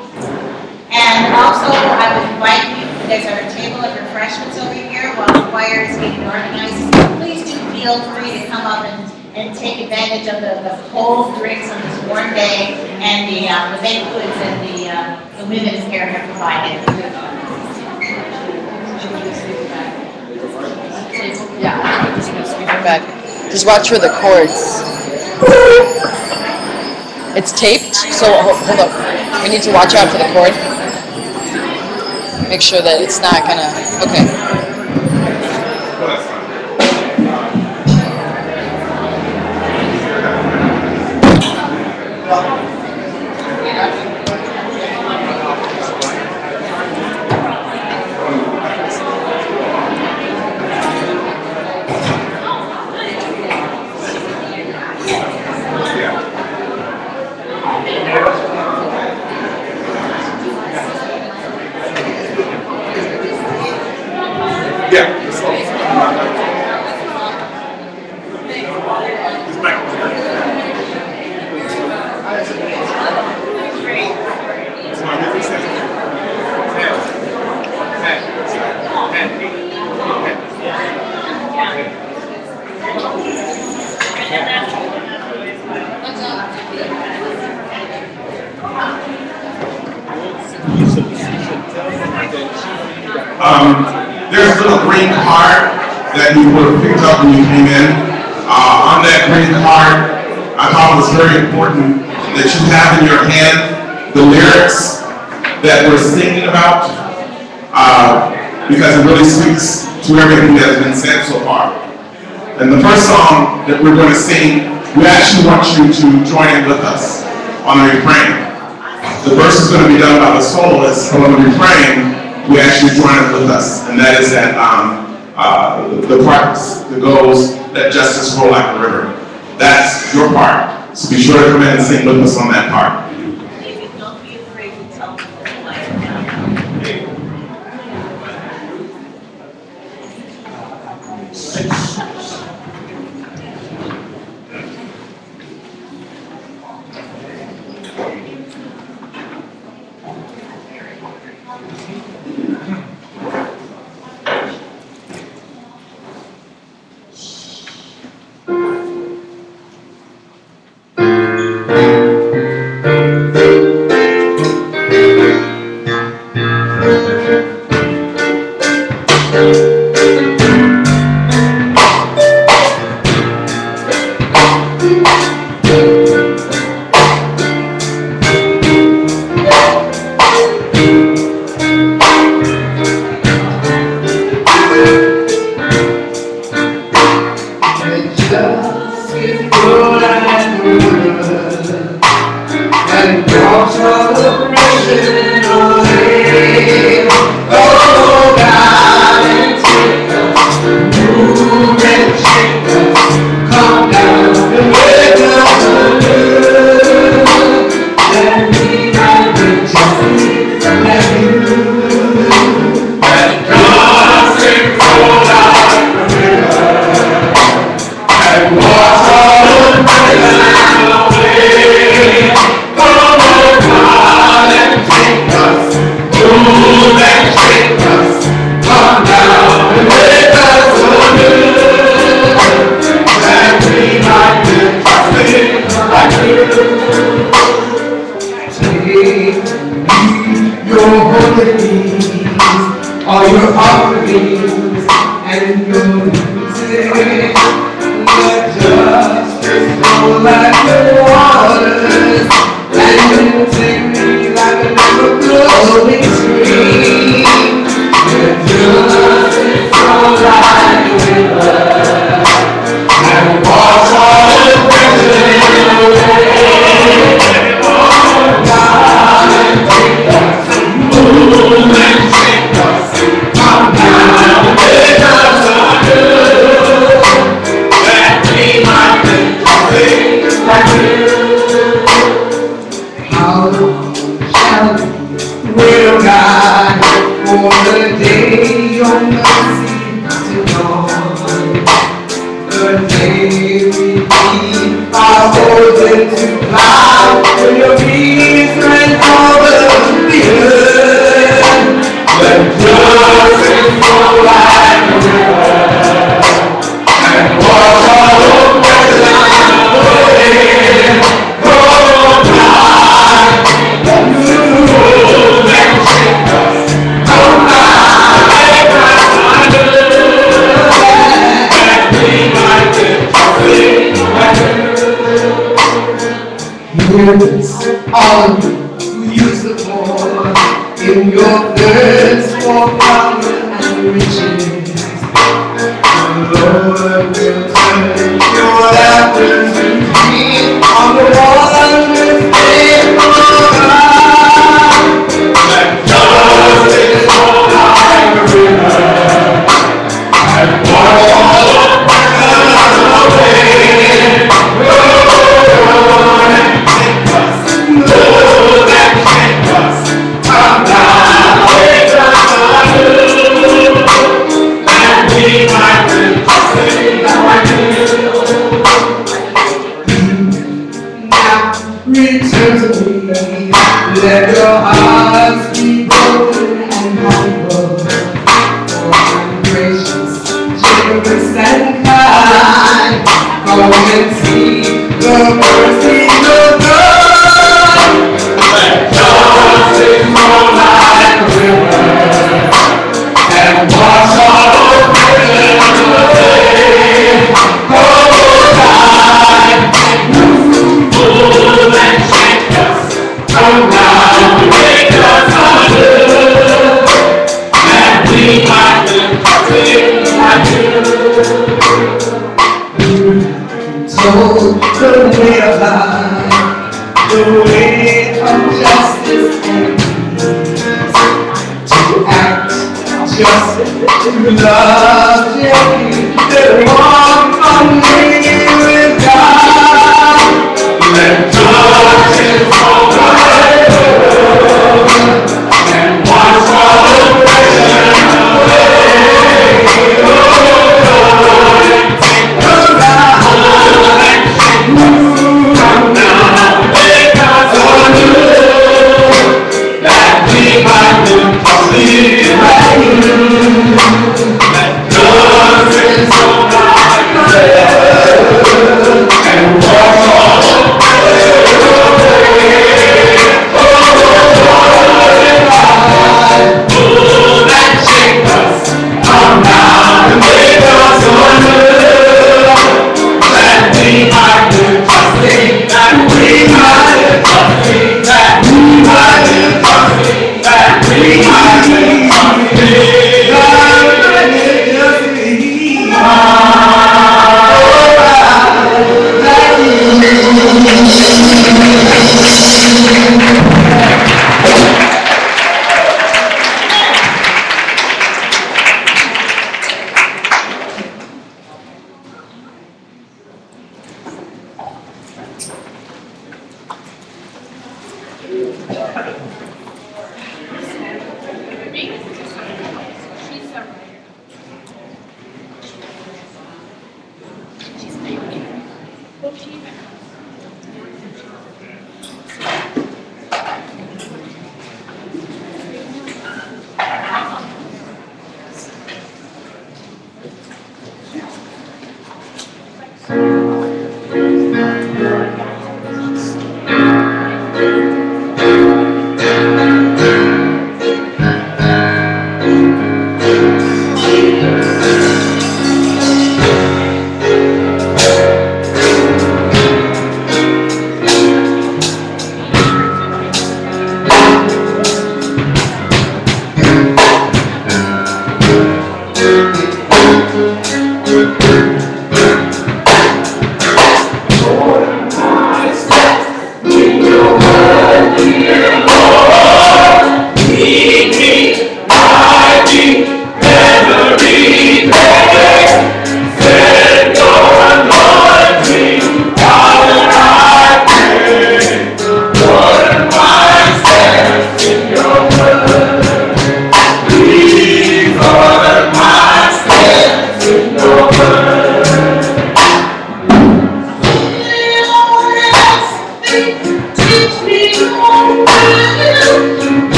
And also, I would invite you, there's a table of refreshments over here while the choir is getting organized. Please do feel free to come up and take advantage of the cold drinks on this warm day and the baked goods that the women's care have provided. Yeah, I'm just going to speak it back. Just watch for the cords. It's taped, so hold up. We need to watch out for the cord. Make sure that it's not gonna, okay. There's a little green card that you would have picked up when you came in. On that green card, I thought it was very important that you have in your hand the lyrics that we're singing about, because it really speaks to everything that has been said so far. And the first song that we're going to sing, we actually want you to join in with us on the refrain. The verse is going to be done by the soloist, but on the refrain, we actually join in with us, and that is that the part that goes, "Let justice roll like a river." That's your part. So be sure to come in and sing with us on that part. Don't be afraid to tell people the light. the way of life, the way of justice and peace. To act just to love gently, to walk only with God. Let darkness overflow and wash all oppression away. Oh Lord, come down, come down, make us all new, that we might live only by you. Let darkness overflow and wash all oppression away. Oh Lord, that shake us, come down and make us anew, that we might live justly, that we might live justly, that we might live justly, that we might live justly, that we might live justly.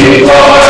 before